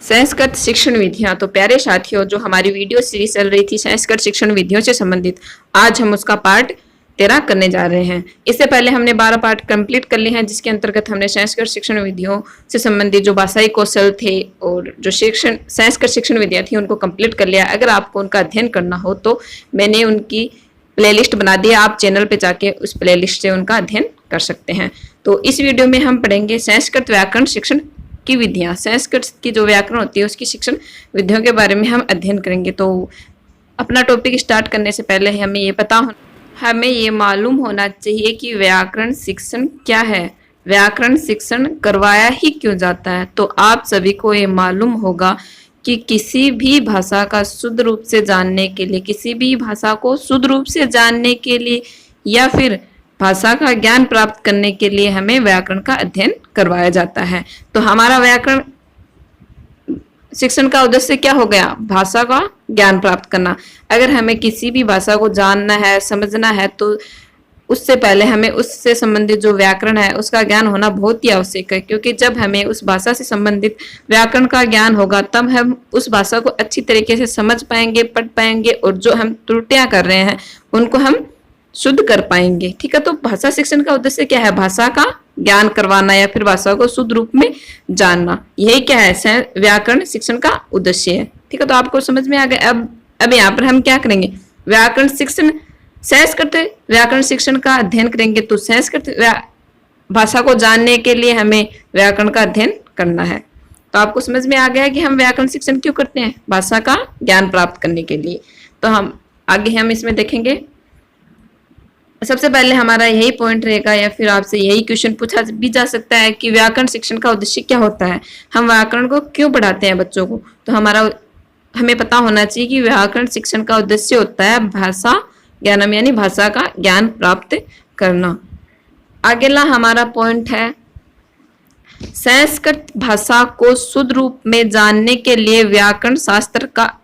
संस्कृत शिक्षण विधियां। तो प्यारे साथियों, जो हमारी वीडियो सीरीज चल रही थी संस्कृत शिक्षण विधियों से संबंधित, आज हम उसका पार्ट 13 करने जा रहे हैं। इससे पहले हमने 12 पार्ट कंप्लीट कर लिए हैं, जिसके अंतर्गत हमने संस्कृत शिक्षण विधियों से संबंधित जो भाषाई कौशल थे और जो संस्कृत शिक्षण विधियां थी उनको कंप्लीट कर लिया। अगर आपको उनका अध्ययन करना हो तो मैंने उनकी प्लेलिस्ट बना दी, आप चैनल पे जाके उस प्लेलिस्ट से उनका अध्ययन कर सकते हैं। तो इस वीडियो में हम पढ़ेंगे संस्कृत व्याकरण शिक्षण की विधियां। संस्कृत की जो व्याकरण होती है उसकी शिक्षण विधियों के बारे में हम अध्ययन करेंगे। तो अपना टॉपिक स्टार्ट करने से पहले हमें ये मालूम होना चाहिए कि व्याकरण शिक्षण क्या है, व्याकरण शिक्षण करवाया ही क्यों जाता है। तो आप सभी को ये मालूम होगा कि किसी भी भाषा का शुद्ध रूप से जानने के लिए, किसी भी भाषा को शुद्ध रूप से जानने के लिए या फिर भाषा का ज्ञान प्राप्त करने के लिए हमें व्याकरण का अध्ययन करवाया जाता है। तो हमारा व्याकरण शिक्षण का उद्देश्य क्या हो गया? भाषा का ज्ञान प्राप्त करना। अगर हमें किसी भी भाषा को जानना है, समझना है, तो उससे पहले हमें उससे संबंधित जो व्याकरण है उसका ज्ञान होना बहुत ही आवश्यक है, क्योंकि जब हमें उस भाषा से संबंधित व्याकरण का ज्ञान होगा तब हम उस भाषा को अच्छी तरीके से समझ पाएंगे, पढ़ पाएंगे और जो हम त्रुटियां कर रहे हैं उनको हम शुद्ध कर पाएंगे। ठीक है, तो भाषा शिक्षण का उद्देश्य क्या है? भाषा का ज्ञान करवाना या फिर भाषा को शुद्ध रूप में जानना, यही क्या है व्याकरण शिक्षण का उद्देश्य है। ठीक है, तो आपको समझ में आ गया। अब यहाँ पर हम क्या करेंगे? व्याकरण शिक्षण, संस्कृत व्याकरण शिक्षण का अध्ययन करेंगे। तो संस्कृत भाषा को जानने के लिए हमें व्याकरण का अध्ययन करना है। तो आपको समझ में आ गया कि हम व्याकरण शिक्षण क्यों करते हैं? भाषा का ज्ञान प्राप्त करने के लिए। तो हम इसमें देखेंगे। सबसे पहले हमारा यही पॉइंट रहेगा, या फिर आपसे यही क्वेश्चन पूछा भी जा सकता है कि व्याकरण शिक्षण का उद्देश्य क्या होता है, हम व्याकरण को क्यों पढ़ाते हैं बच्चों को। तो हमें पता होना चाहिए कि व्याकरण शिक्षण का उद्देश्य होता है भाषा ज्ञानम, यानी भाषा का ज्ञान प्राप्त करना। अगला हमारा पॉइंट है संस्कृत भाषा को शुद्ध रूप में जानने के लिए व्याकरण शास्त्र का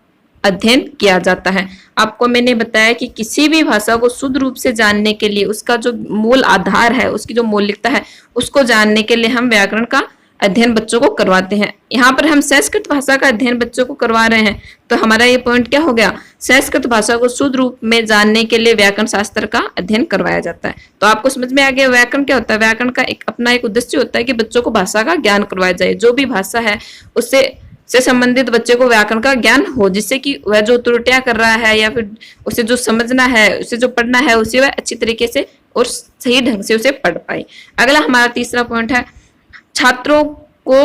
अध्ययन किया जाता है। आपको मैंने बताया कि किसी भी भाषा को शुद्ध रूप से जानने के लिए उसका जो मूल आधार है, उसकी जो मौलिकता है, उसको जानने के लिए हम व्याकरण का अध्ययन बच्चों को करवाते हैं। यहाँ पर हम संस्कृत भाषा का अध्ययन बच्चों को करवा रहे हैं। तो हमारा ये पॉइंट क्या हो गया? संस्कृत भाषा को शुद्ध रूप में जानने के लिए व्याकरण शास्त्र का अध्ययन करवाया जाता है। तो आपको समझ में आ गया व्याकरण क्या होता है। व्याकरण का अपना एक उद्देश्य होता है कि बच्चों को भाषा का ज्ञान करवाया जाए। जो भी भाषा है उससे संबंधित बच्चे को व्याकरण का ज्ञान हो, जिससे कि वह जो त्रुटियां कर रहा है या फिर उसे जो समझना है, उसे जो पढ़ना है, उसे वह अच्छी तरीके से और सही ढंग से उसे पढ़ पाए। अगला हमारा तीसरा पॉइंट है छात्रों को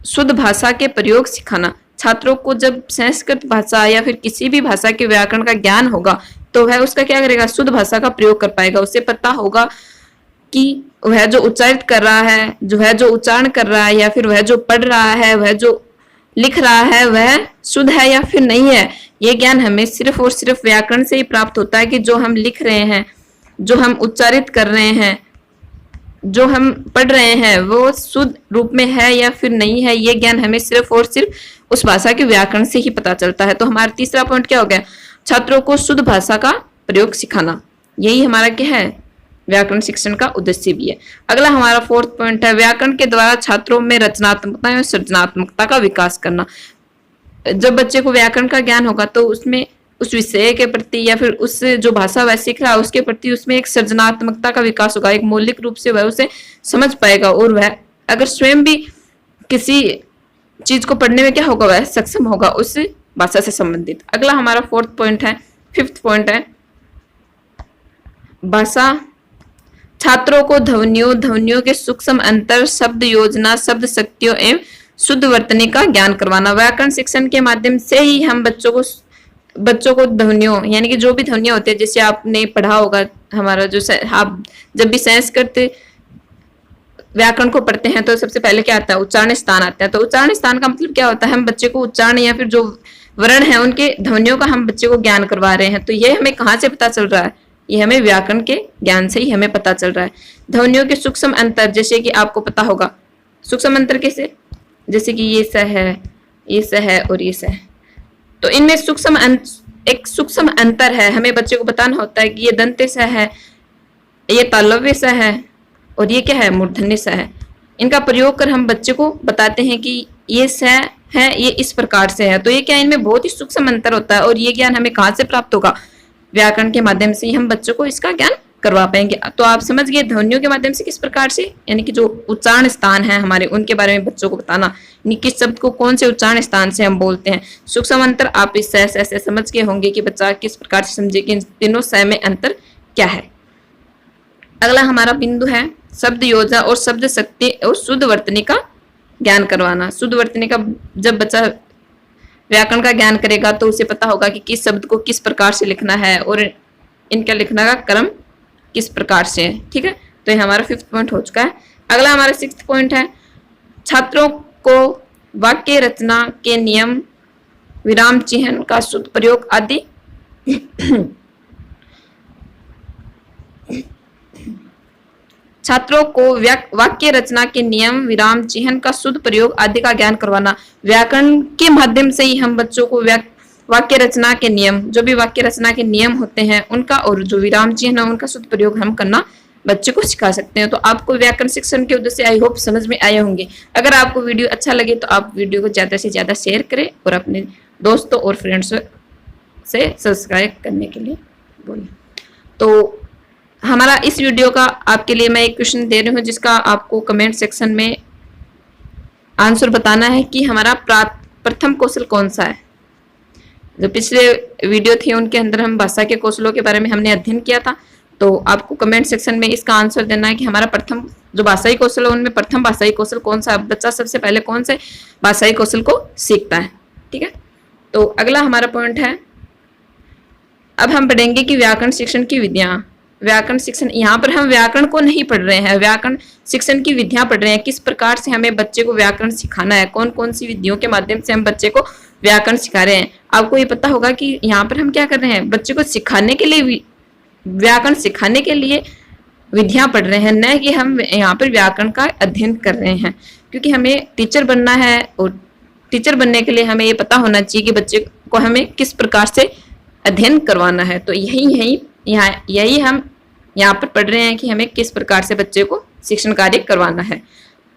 शुद्ध भाषा के प्रयोग सिखाना। छात्रों को जब संस्कृत भाषा या फिर किसी भी भाषा के व्याकरण का ज्ञान होगा तो वह उसका क्या करेगा? शुद्ध भाषा का प्रयोग कर पाएगा। उसे पता होगा कि वह जो उच्चारित कर रहा है, वह जो उच्चारण कर रहा है, या फिर वह जो पढ़ रहा है, वह जो लिख रहा है, वह शुद्ध है या फिर नहीं है। ये ज्ञान हमें सिर्फ और सिर्फ व्याकरण से ही प्राप्त होता है कि जो हम लिख रहे हैं, जो हम उच्चारित कर रहे हैं, जो हम पढ़ रहे हैं, वो शुद्ध रूप में है या फिर नहीं है। ये ज्ञान हमें सिर्फ और सिर्फ उस भाषा के व्याकरण से ही पता चलता है। तो हमारा तीसरा पॉइंट क्या हो गया? छात्रों को शुद्ध भाषा का प्रयोग सिखाना। यही हमारा क्या है? व्याकरण शिक्षण का उद्देश्य भी है। अगला हमारा फोर्थ पॉइंट है व्याकरण के द्वारा छात्रों में रचनात्मकता और सृजनात्मकता का विकास करना। जब बच्चे को व्याकरण का ज्ञान होगा तो उसमें उस विषय के प्रति या फिर उस जो भाषा वह सीख रहा है उसके प्रति उसमें एक सृजनात्मकता का विकास होगा। एक मौलिक रूप से वह उसे समझ पाएगा और वह अगर स्वयं भी किसी चीज को पढ़ने में क्या होगा? वह सक्षम होगा उस भाषा से संबंधित। अगला हमारा फिफ्थ पॉइंट है भाषा छात्रों को ध्वनियों के सूक्ष्म अंतर, शब्द योजना, शब्द शक्तियों एवं शुद्ध वर्तनी का ज्ञान करवाना। व्याकरण शिक्षण के माध्यम से ही हम बच्चों को ध्वनियों, यानी कि जो भी ध्वनियां होती है, जैसे आपने पढ़ा होगा हमारा आप जब भी संस्कृत व्याकरण को पढ़ते हैं तो सबसे पहले क्या आता है? उच्चारण स्थान आता है। तो उच्चारण स्थान का मतलब क्या होता है? हम बच्चे को उच्चारण या फिर जो वर्ण है उनके ध्वनियों का हम बच्चे को ज्ञान करवा रहे हैं। तो ये हमें कहाँ से पता चल रहा है? ये हमें व्याकरण के ज्ञान से ही हमें पता चल रहा है। ध्वनियों के सूक्ष्म अंतर, जैसे कि आपको पता होगा सूक्ष्म अंतर कैसे? जैसे कि ये स है, ये स है और ये स है। तो इनमें एक सूक्ष्म अंतर है। हमें बच्चे को बताना होता है कि ये दंत्य स है, ये तालव्य स है और ये क्या है? मूर्धन्य स है। इनका प्रयोग कर हम बच्चे को बताते हैं कि ये स है ये इस प्रकार से है। तो ये क्या, इनमें बहुत ही सूक्ष्म अंतर होता है। और ये ज्ञान हमें कहाँ से प्राप्त होगा? व्याकरण के माध्यम से ही हम बच्चों को इसका ज्ञान करवा पाएंगे। तो आप समझ गए ध्वनियों के माध्यम से किस प्रकार से, यानी कि जो उच्चारण स्थान है हमारे, उनके बारे में बच्चों को बताना, यानी किस शब्द को कौन से उच्चारण स्थान से हम बोलते हैं। सूक्ष्म अंतर आप इस ऐसे समझ के होंगे कि बच्चा किस प्रकार से समझे कि इन तीनों स में अंतर क्या है। अगला हमारा बिंदु है शब्द योजना और शब्द शक्ति और शुद्ध वर्तनी का ज्ञान करवाना। शुद्ध वर्तनी का जब बच्चा व्याकरण का ज्ञान करेगा तो उसे पता होगा कि किस शब्द को किस प्रकार से लिखना है और इनका लिखने का क्रम किस प्रकार से है। ठीक है, तो ये हमारा 5th पॉइंट हो चुका है। अगला हमारा 6th पॉइंट है छात्रों को वाक्य रचना के नियम, विराम चिन्ह का शुद्ध प्रयोग आदि छात्रों को वाक्य रचना के नियम, विराम चिन्ह का शुद्ध प्रयोग आदि का ज्ञान करवाना। व्याकरण के माध्यम से ही हम बच्चों को वाक्य रचना के नियम, जो भी वाक्य रचना के नियम होते हैं उनका, और जो विराम चिन्ह है उनका शुद्ध प्रयोग हम करना बच्चे को सिखा सकते हैं। तो आपको व्याकरण शिक्षण के उद्देश्य आई होप समझ में आए होंगे। अगर आपको वीडियो अच्छा लगे तो आप वीडियो को ज्यादा से ज्यादा शेयर करें और अपने दोस्तों और फ्रेंड्स से सब्सक्राइब करने के लिए बोलें। तो हमारा इस वीडियो का आपके लिए मैं एक क्वेश्चन दे रही हूँ जिसका आपको कमेंट सेक्शन में आंसर बताना है कि हमारा प्रथम कौशल कौन सा है। जो पिछले वीडियो थे उनके अंदर हम भाषा के कौशलों के बारे में हमने अध्ययन किया था, तो आपको कमेंट सेक्शन में इसका आंसर देना है कि हमारा प्रथम जो भाषाई कौशल है उनमें प्रथम भाषाई कौशल कौन सा, बच्चा सबसे पहले कौन से भाषाई कौशल को सीखता है। ठीक है, तो अगला हमारा पॉइंट है, अब हम पढ़ेंगे कि व्याकरण शिक्षण की विधियां। व्याकरण शिक्षण, यहाँ पर हम व्याकरण को नहीं पढ़ रहे हैं, व्याकरण शिक्षण की विधियां पढ़ रहे हैं। किस प्रकार से हमें बच्चे को व्याकरण सिखाना है, कौन कौन सी विधियों के माध्यम से हम बच्चे को व्याकरण सिखा रहे हैं। आपको ये पता होगा कि यहाँ पर हम क्या कर रहे हैं, बच्चे को सिखाने के लिए, व्याकरण सिखाने के लिए विधियां पढ़ रहे हैं, न कि हम यहाँ पर व्याकरण का अध्ययन कर रहे हैं। क्योंकि हमें टीचर बनना है और टीचर बनने के लिए हमें ये पता होना चाहिए कि बच्चे को हमें किस प्रकार से अध्ययन करवाना है। तो यही हम यहाँ पर पढ़ रहे हैं कि हमें किस प्रकार से बच्चे को शिक्षण कार्य करवाना है।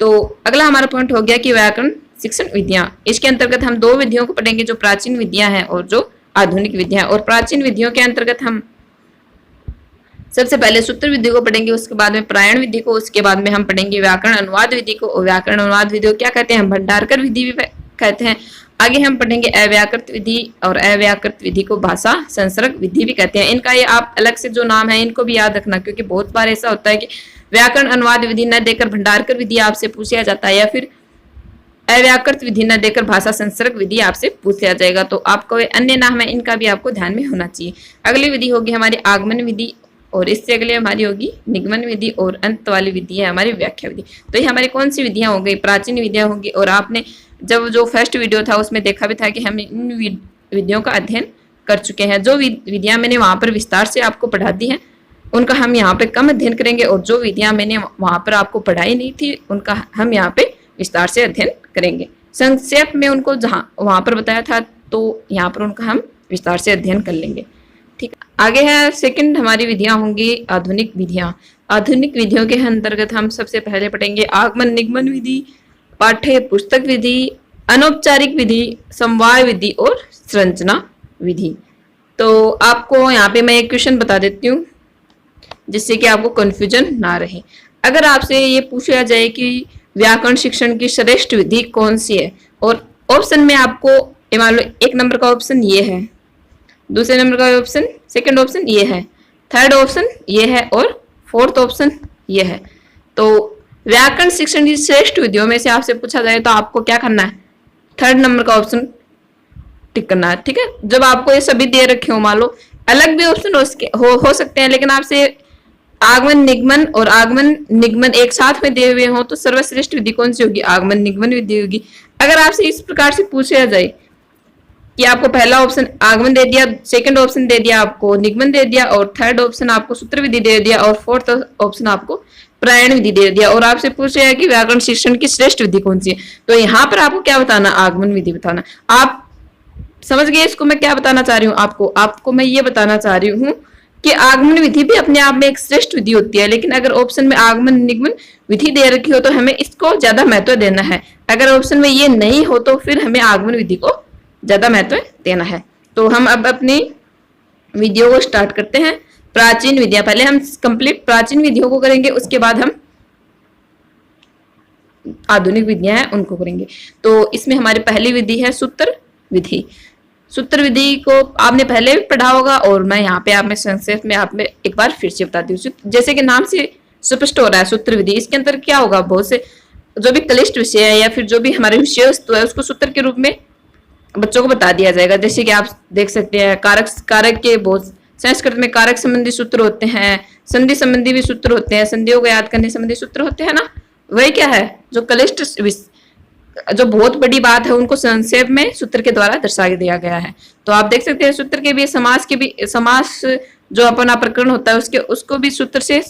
तो अगला हमारा पॉइंट हो गया कि व्याकरण शिक्षण विधियां। इसके अंतर्गत हम 2 विधियों को पढ़ेंगे, जो प्राचीन विधियां हैं और जो आधुनिक विधियां। और प्राचीन विधियों के अंतर्गत हम सबसे पहले सूत्र विधि को पढ़ेंगे, उसके बाद में प्रायण विधि को, उसके बाद में हम पढ़ेंगे व्याकरण अनुवाद विधि को। और व्याकरण अनुवाद विधि को क्या कहते हैं, हम भंडारकर विधि भी कहते हैं। आगे हम पढ़ेंगे अव्याकृत विधि, और अव्याकृत विधि को भाषा संसर्ग विधि भी कहते हैं। इनका ये आप अलग से जो नाम है इनको भी याद रखना, क्योंकि बहुत बार ऐसा होता है कि व्याकरण अनुवाद विधि न देकर भंडारकर विधि आपसे पूछा जाता है, या फिर अव्याकृत विधि न देकर भाषा संसर्ग विधि आपसे पूछ लिया जाएगा। तो आपको अन्य नाम है, इनका भी आपको ध्यान में होना चाहिए। अगली विधि होगी हमारी आगमन विधि, और इससे अगले हमारी होगी निगमन विधि, और अंत वाली विधि है हमारी व्याख्या विधि। तो ये हमारी कौन सी विधियां हो गई, प्राचीन विधियां होगी। और आपने जब जो फर्स्ट वीडियो था उसमें देखा भी था कि हम इन विधियों का अध्ययन कर चुके हैं। जो विधियां मैंने वहां पर विस्तार से आपको पढ़ा दी हैं उनका हम यहाँ पे कम अध्ययन करेंगे, और जो विधियां मैंने वहां पर आपको पढ़ाई नहीं थी उनका हम यहाँ पे विस्तार से अध्ययन करेंगे। संक्षेप में उनको जहाँ वहां पर बताया था तो यहाँ पर उनका हम विस्तार से अध्ययन कर लेंगे। ठीक, आगे है सेकंड हमारी विधियां होंगी आधुनिक विधियां। आधुनिक विधियों के अंतर्गत हम सबसे पहले पढ़ेंगे आगमन निगमन विधि, पाठ्य पुस्तक विधि, अनौपचारिक विधि, समवाय विधि और संरचना विधि। तो आपको यहाँ पे मैं एक क्वेश्चन बता देती हूँ जिससे कि आपको कंफ्यूजन ना रहे। अगर आपसे ये पूछा जाए कि व्याकरण शिक्षण की श्रेष्ठ विधि कौन सी है, और ऑप्शन में आपको मान लो 1 नंबर का ऑप्शन ये है, दूसरे नंबर का ऑप्शन, सेकंड ऑप्शन ये है, थर्ड ऑप्शन ये है, और 4th ऑप्शन ये है। तो व्याकरण शिक्षण की श्रेष्ठ विधियों में से आपसे पूछा जाए तो आपको क्या करना है, 3rd नंबर का ऑप्शन टिक करना है। ठीक है, जब आपको ये सभी दे रखे हो, मान लो अलग भी ऑप्शन हो सकते हैं, लेकिन आपसे आगमन निगमन और आगमन निगमन एक साथ में दिए हुए हो तो सर्वश्रेष्ठ विधि कौन सी होगी, आगमन निगमन विधि होगी। अगर आपसे इस प्रकार से पूछा जाए कि आपको पहला ऑप्शन आगमन दे दिया, सेकंड ऑप्शन दे दिया आपको निगमन दे दिया, और थर्ड ऑप्शन आपको सूत्र विधि दे दिया, और 4th ऑप्शन आपको प्रायण विधि दे दिया, और आपसे पूछ रहा है कि व्याकरण शिक्षण की श्रेष्ठ विधि कौन सी है, तो यहाँ पर आपको क्या बताना, आगमन विधि बताना। आप समझ गए इसको मैं क्या बताना चाह रही हूँ, आपको मैं ये बताना चाह रही हूँ कि आगमन विधि भी अपने आप में एक श्रेष्ठ विधि होती है, लेकिन अगर ऑप्शन में आगमन निगमन विधि दे रखी हो तो हमें इसको ज्यादा महत्व देना है। अगर ऑप्शन में ये नहीं हो तो फिर हमें आगमन विधि को ज्यादा महत्व देना है। तो हम अब अपनी विधियों को स्टार्ट करते हैं। प्राचीन विधियां, पहले हम कंप्लीट प्राचीन विधियों को करेंगे, उसके बाद हम आधुनिक विधियां हैं उनको करेंगे। तो इसमें हमारी पहली विधि है सूत्र विधि। सूत्र विधि को आपने पहले भी पढ़ा होगा और मैं यहाँ पे आप में संक्षेप में आप में एक बार फिर से बता दी हूँ। जैसे कि नाम से स्पष्ट हो रहा है सूत्र विधि, इसके अंदर क्या होगा, बहुत से जो भी क्लिष्ट विषय है या फिर जो भी हमारे विषय वस्तु है उसको सूत्र के रूप में बच्चों को बता दिया जाएगा। जैसे कि आप देख सकते हैं कारक के बहुत संस्कृत में कारक संबंधी सूत्र होते हैं, संधि संबंधी भी सूत्र होते हैं, संधियों को याद करने संबंधी सूत्र होते हैं ना। वही क्या है, जो क्लिष्ट जो बहुत बड़ी बात है उनको संक्षेप में सूत्र के द्वारा दर्शा दिया गया है। तो आप देख सकते हैं सूत्र के भी समास जो अपना प्रकरण होता है उसको भी सूत्र से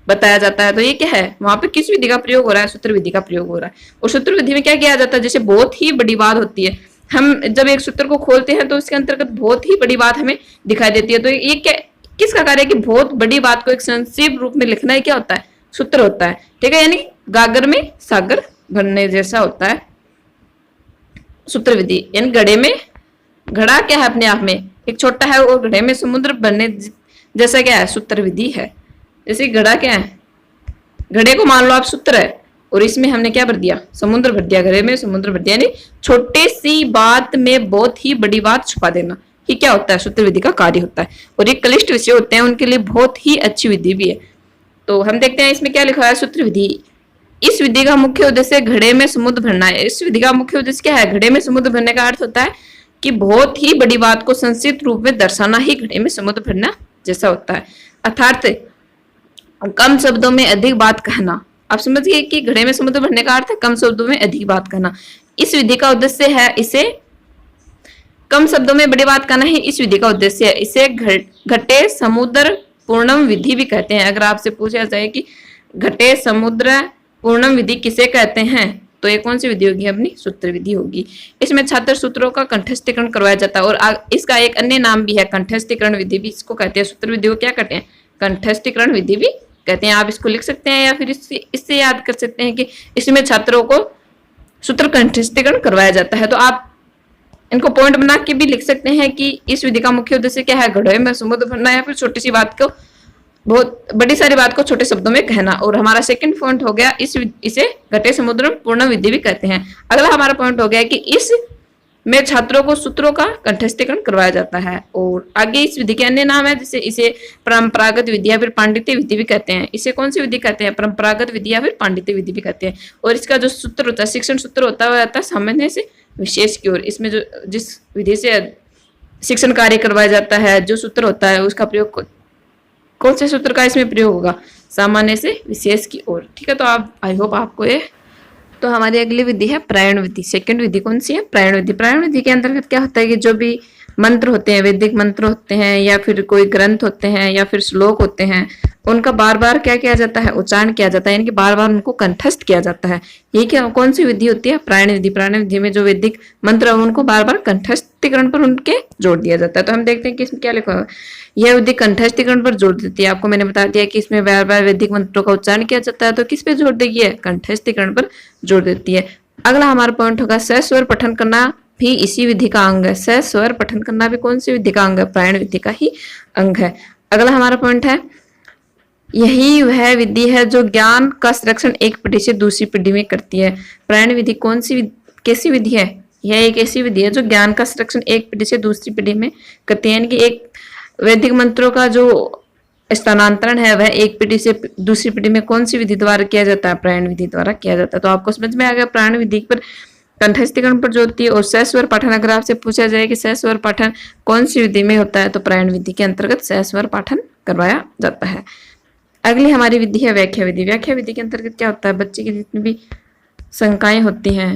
बताया जाता है। तो ये क्या है, वहां पे किस विधि का प्रयोग हो रहा है, सूत्र विधि का प्रयोग हो रहा है। और सूत्र विधि में क्या किया जाता है, जैसे बहुत ही बड़ी बात होती है, हम जब एक सूत्र को खोलते हैं तो उसके अंतर्गत बहुत ही बड़ी बात हमें दिखाई देती है। तो ये क्या किसका कार्य है कि बहुत बड़ी बात को एक संक्षिप्त रूप में लिखना ही क्या होता है, सूत्र होता है। ठीक है, यानी गागर में सागर भरने जैसा होता है सूत्र विधि। यानी घड़े में घड़ा क्या है, अपने आप में एक छोटा है और घड़े में समुद्र भरने जैसा क्या है, सूत्र विधि है। जैसे घड़ा क्या है, घड़े को मान लो आप सूत्र है और इसमें हमने क्या भर दिया, समुद्र भर दिया, घड़े में समुद्र भर दिया। यानी छोटी सी बात में बहुत ही बड़ी बात छुपा देना, ये क्या होता है, सूत्र विधि का कार्य होता है। और ये क्लिष्ट विषय होते हैं उनके लिए बहुत ही अच्छी विधि भी है। तो हम देखते हैं इसमें क्या लिखा है, सूत्र विधि। इस विधि का मुख्य उद्देश्य घड़े में समुद्र भरना है। इस विधि का मुख्य उद्देश्य क्या है, घड़े में समुद्र भरने का अर्थ होता है कि बहुत ही बड़ी बात को संक्षिप्त रूप में दर्शाना ही घड़े में समुद्र भरना जैसा होता है। अर्थात कम शब्दों में अधिक बात कहना। आप समझिए कि घड़े में समुद्र भरने का अर्थ है कम शब्दों में अधिक बात कहना। इस विधि का उद्देश्य है इसे कम शब्दों में बड़ी बात कहना ही इस विधि का उद्देश्य है। इसे घटे समुद्र पूर्णम विधि भी कहते हैं। अगर आपसे पूछा जाए कि घटे समुद्र पूर्णम विधि किसे कहते हैं, तो ये कौन सी विधि होगी, अपनी सूत्र विधि होगी। इसमें छात्र सूत्रों का कंठस्थीकरण करवाया जाता है और इसका एक अन्य नाम भी है, कंठस्थीकरण विधि भी इसको कहते हैं। सूत्र विधि को क्या कहते हैं, कंठस्थीकरण विधि भी कहते हैं। आप इसको लिख सकते हैं या फिर इससे याद कर सकते हैं कि इसमें छात्रों को सूत्र कंठस्थीकरण करवाया जाता है। तो आप इनको पॉइंट बना के भी लिख सकते हैं कि इस विधि का मुख्य उद्देश्य क्या है, घड़े में समुद्र भरना या फिर छोटी सी बात को, बहुत बड़ी सारी बात को छोटे शब्दों में कहना। और हमारा सेकंड पॉइंट हो गया इसे घटे समुद्र पूर्ण विधि भी कहते हैं। अगला हमारा पॉइंट हो गया कि इस में छात्रों को सूत्रों का कंठस्थीकरण करवाया जाता है। और आगे इस विधि के अन्य नाम है, जैसे इसे परंपरागत विधि या फिर पांडित्य विधि भी कहते हैं। इसे कौन सी विधि कहते हैं, परंपरागत विधि या फिर पांडित्य विधि भी कहते हैं। और इसका जो सूत्र होता है, शिक्षण सूत्र होता है, वह आता है सामान्य से विशेष की ओर। इसमें जो जिस विधि से शिक्षण कार्य करवाया जाता है, जो सूत्र होता है उसका प्रयोग कौन से सूत्र का इसमें प्रयोग होगा, सामान्य से विशेष की ओर। ठीक है, तो आप आई होप आपको ये। तो हमारी अगली विधि है प्रायण विधि। सेकंड विधि कौन सी है, प्रायण विधि। प्रायण विधि के अंतर्गत क्या होता है कि जो भी मंत्र होते हैं, वैदिक मंत्र होते हैं या फिर कोई ग्रंथ होते हैं या फिर श्लोक होते हैं, उनका बार बार क्या किया जाता है, उच्चारण किया जाता है, यानी कि बार बार उनको कंठस्थ किया जाता है। ये क्या कौन सी विधि होती है, प्रायण विधि। प्रायण विधि में जो वैदिक मंत्र है उनको बार बार कंठस्थीकरण पर उनके जोड़ दिया जाता है। तो हम देखते हैं कि इसमें क्या लिखा हुआ है, यह विधि कंठस्थीकरण पर जोड़ देती है। आपको मैंने बता दिया कि इसमें बार बार वैदिक मंत्रों का उच्चारण किया जाता है, तो किस पे जोड़ देगी है, कंठस्थीकरण पर जोड़ देती है। अगला हमारा पॉइंट होगा सस्वर पठन करना भी इसी विधि का अंग है। सस्वर पठन करना भी कौन सी विधि का अंग है, प्रायण विधि का ही अंग है। अगला हमारा पॉइंट है, यही वह विधि है जो ज्ञान का संरक्षण एक पीढ़ी से दूसरी पीढ़ी में करती है। प्रायण विधि कौन सी कैसी विधि है, यह एक ऐसी विधि है जो ज्ञान का संरक्षण एक पीढ़ी से दूसरी पीढ़ी में करती है। यानी कि एक वैदिक मंत्रों का जो स्थानांतरण है वह एक पीढ़ी से दूसरी पीढ़ी में कौन सी विधि द्वारा किया जाता है, प्रायण विधि द्वारा किया जाता है। तो आपको समझ में आ गया प्रायण विधि पर कंठस्थीकरण पर जो होती है। और सस्वर पाठन अगर आपसे पूछा जाए कि सस्वर पाठन कौन सी विधि में होता है, तो प्रायण विधि के अंतर्गत सस्वर पाठन करवाया जाता है। अगली हमारी विधि है व्याख्या विधि। व्याख्या विधि के अंतर्गत क्या होता है, बच्चे की जितनी भी शंकाएं होती हैं,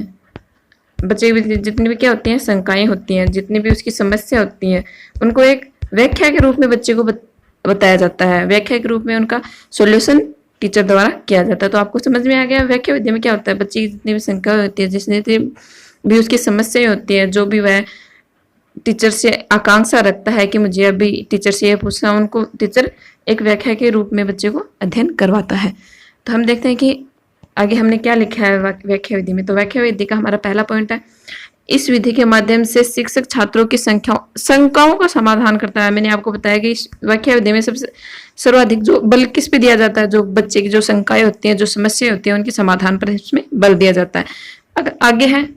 बच्चे की जितनी भी क्या होती हैं, शंकाएं होती हैं, जितनी भी उसकी समस्या होती है, उनको एक व्याख्या के रूप में बच्चे को बताया जाता है। व्याख्या के रूप में उनका सॉल्यूशन टीचर द्वारा किया जाता है। तो आपको समझ में आ गया व्याख्या विधि में क्या होता है, बच्चे की जितनी भी शंका होती है, जितनी भी उसकी समस्याएं होती है, जो भी वह टीचर से आकांक्षा रखता है कि मुझे अभी टीचर से ये पूछना, उनको टीचर एक व्याख्या के रूप में बच्चे को अध्ययन करवाता है। तो हम देखते हैं कि आगे हमने क्या लिखा है व्याख्या विधि में। तो व्याख्या विधि का हमारा पहला पॉइंट है, इस विधि के माध्यम से शिक्षक छात्रों की शंकाओं का समाधान करता है। मैंने आपको बताया कि इस व्याख्या विधि में सबसे सर्वाधिक जो बल किस पे दिया जाता है, जो बच्चे की जो शंकाएं होती हैं, जो समस्याएं होती हैं, उनके समाधान पर इसमें बल दिया जाता है। अगर आगे है,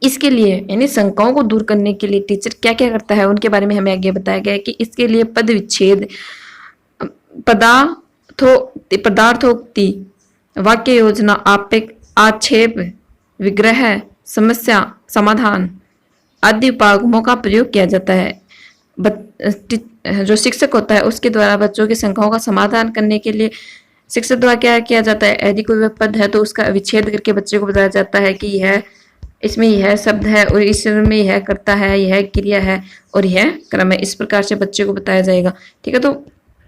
इसके लिए यानी शंकाओं को दूर करने के लिए टीचर क्या क्या करता है, उनके बारे में हमें आगे बताया गया है कि इसके लिए पद विच्छेद, पदार्थोक्ति, वाक्य योजना, आक्षेप, विग्रह, समस्या समाधान आदि उपागमों का प्रयोग किया जाता है। जो शिक्षक होता है उसके द्वारा बच्चों की शंकाओं का समाधान करने के लिए शिक्षक द्वारा क्या किया जाता है, यदि कोई पद है तो उसका विच्छेद करके बच्चे को बताया जाता है कि यह इसमें यह शब्द है और इस शब्द में यह करता है, यह क्रिया है और यह क्रम है। इस प्रकार से बच्चे को बताया जाएगा। ठीक है, तो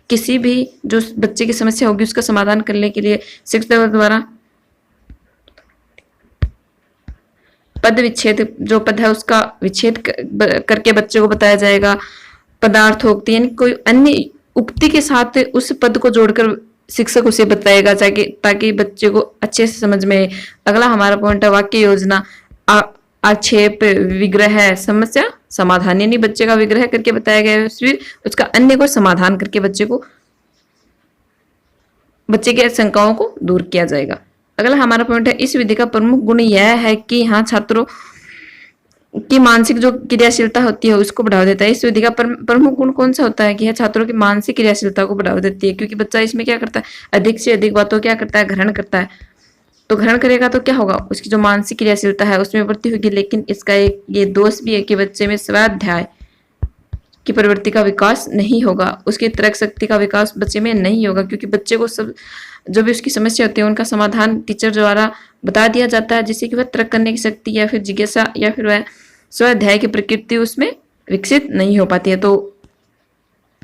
किसी भी जो बच्चे की समस्या होगी उसका समाधान करने के लिए शिक्षक द्वारा पद विच्छेद, जो पद है उसका विच्छेद करके बच्चे को बताया जाएगा। पदार्थोक्ति यानी कोई अन्य उक्ति के साथ उस पद को जोड़कर शिक्षक उसे बताएगा ताकि बच्चे को अच्छे से समझ में। अगला हमारा पॉइंट है वाक्य योजना, आक्षेप, विग्रह, समस्या समाधान, यानी बच्चे का विग्रह करके बताया गया है, फिर उसका अन्य को समाधान करके बच्चे की शंकाओं को दूर किया जाएगा। अगला हमारा पॉइंट है, इस विधि का प्रमुख गुण यह है कि यहाँ छात्रों की मानसिक जो क्रियाशीलता होती है उसको बढ़ावा देता है। इस विधि का प्रमुख गुण कौन सा होता है कि यह छात्रों की मानसिक क्रियाशीलता को बढ़ावा देती है, क्योंकि बच्चा इसमें क्या करता है, अधिक से अधिक बातों क्या करता है, ग्रहण करता है। तो ग्रहण करेगा तो क्या होगा, उसकी जो मानसिक क्रियाशीलता है उसमें वृद्धि होगी। लेकिन इसका एक ये दोष भी है कि बच्चे में स्वाध्याय की प्रवृत्ति का विकास नहीं होगा, उसकी तर्क शक्ति का विकास बच्चे में नहीं होगा, क्योंकि बच्चे को सब जो भी उसकी समस्या होती है उनका समाधान टीचर द्वारा बता दिया जाता है, जिससे कि वह तर्क करने की शक्ति या फिर जिज्ञासा या फिर वह स्वाध्याय की प्रकृति उसमें विकसित नहीं हो पाती है। तो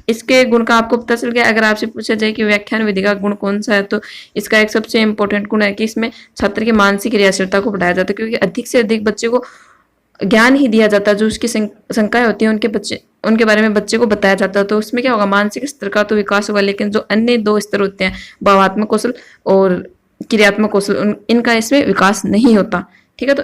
इसके गुण का आपको पता चल गया। अगर आपसे पूछा जाए कि व्याख्यान विधि का गुण कौन सा है, तो इसका एक सबसे इंपॉर्टेंट गुण है कि इसमें छात्र की मानसिक क्रियाशीलता को बढ़ाया जाता है, क्योंकि अधिक से अधिक बच्चे को ज्ञान ही दिया जाता है, जो उसकी शंकाएं होती हैं उनके बारे में बच्चे को बताया जाता है। तो उसमें क्या होगा, मानसिक स्तर का तो विकास होगा, लेकिन जो अन्य दो स्तर होते हैं, भावात्मक कौशल और क्रियात्मक कौशल, इनका इसमें विकास नहीं होता। ठीक है, तो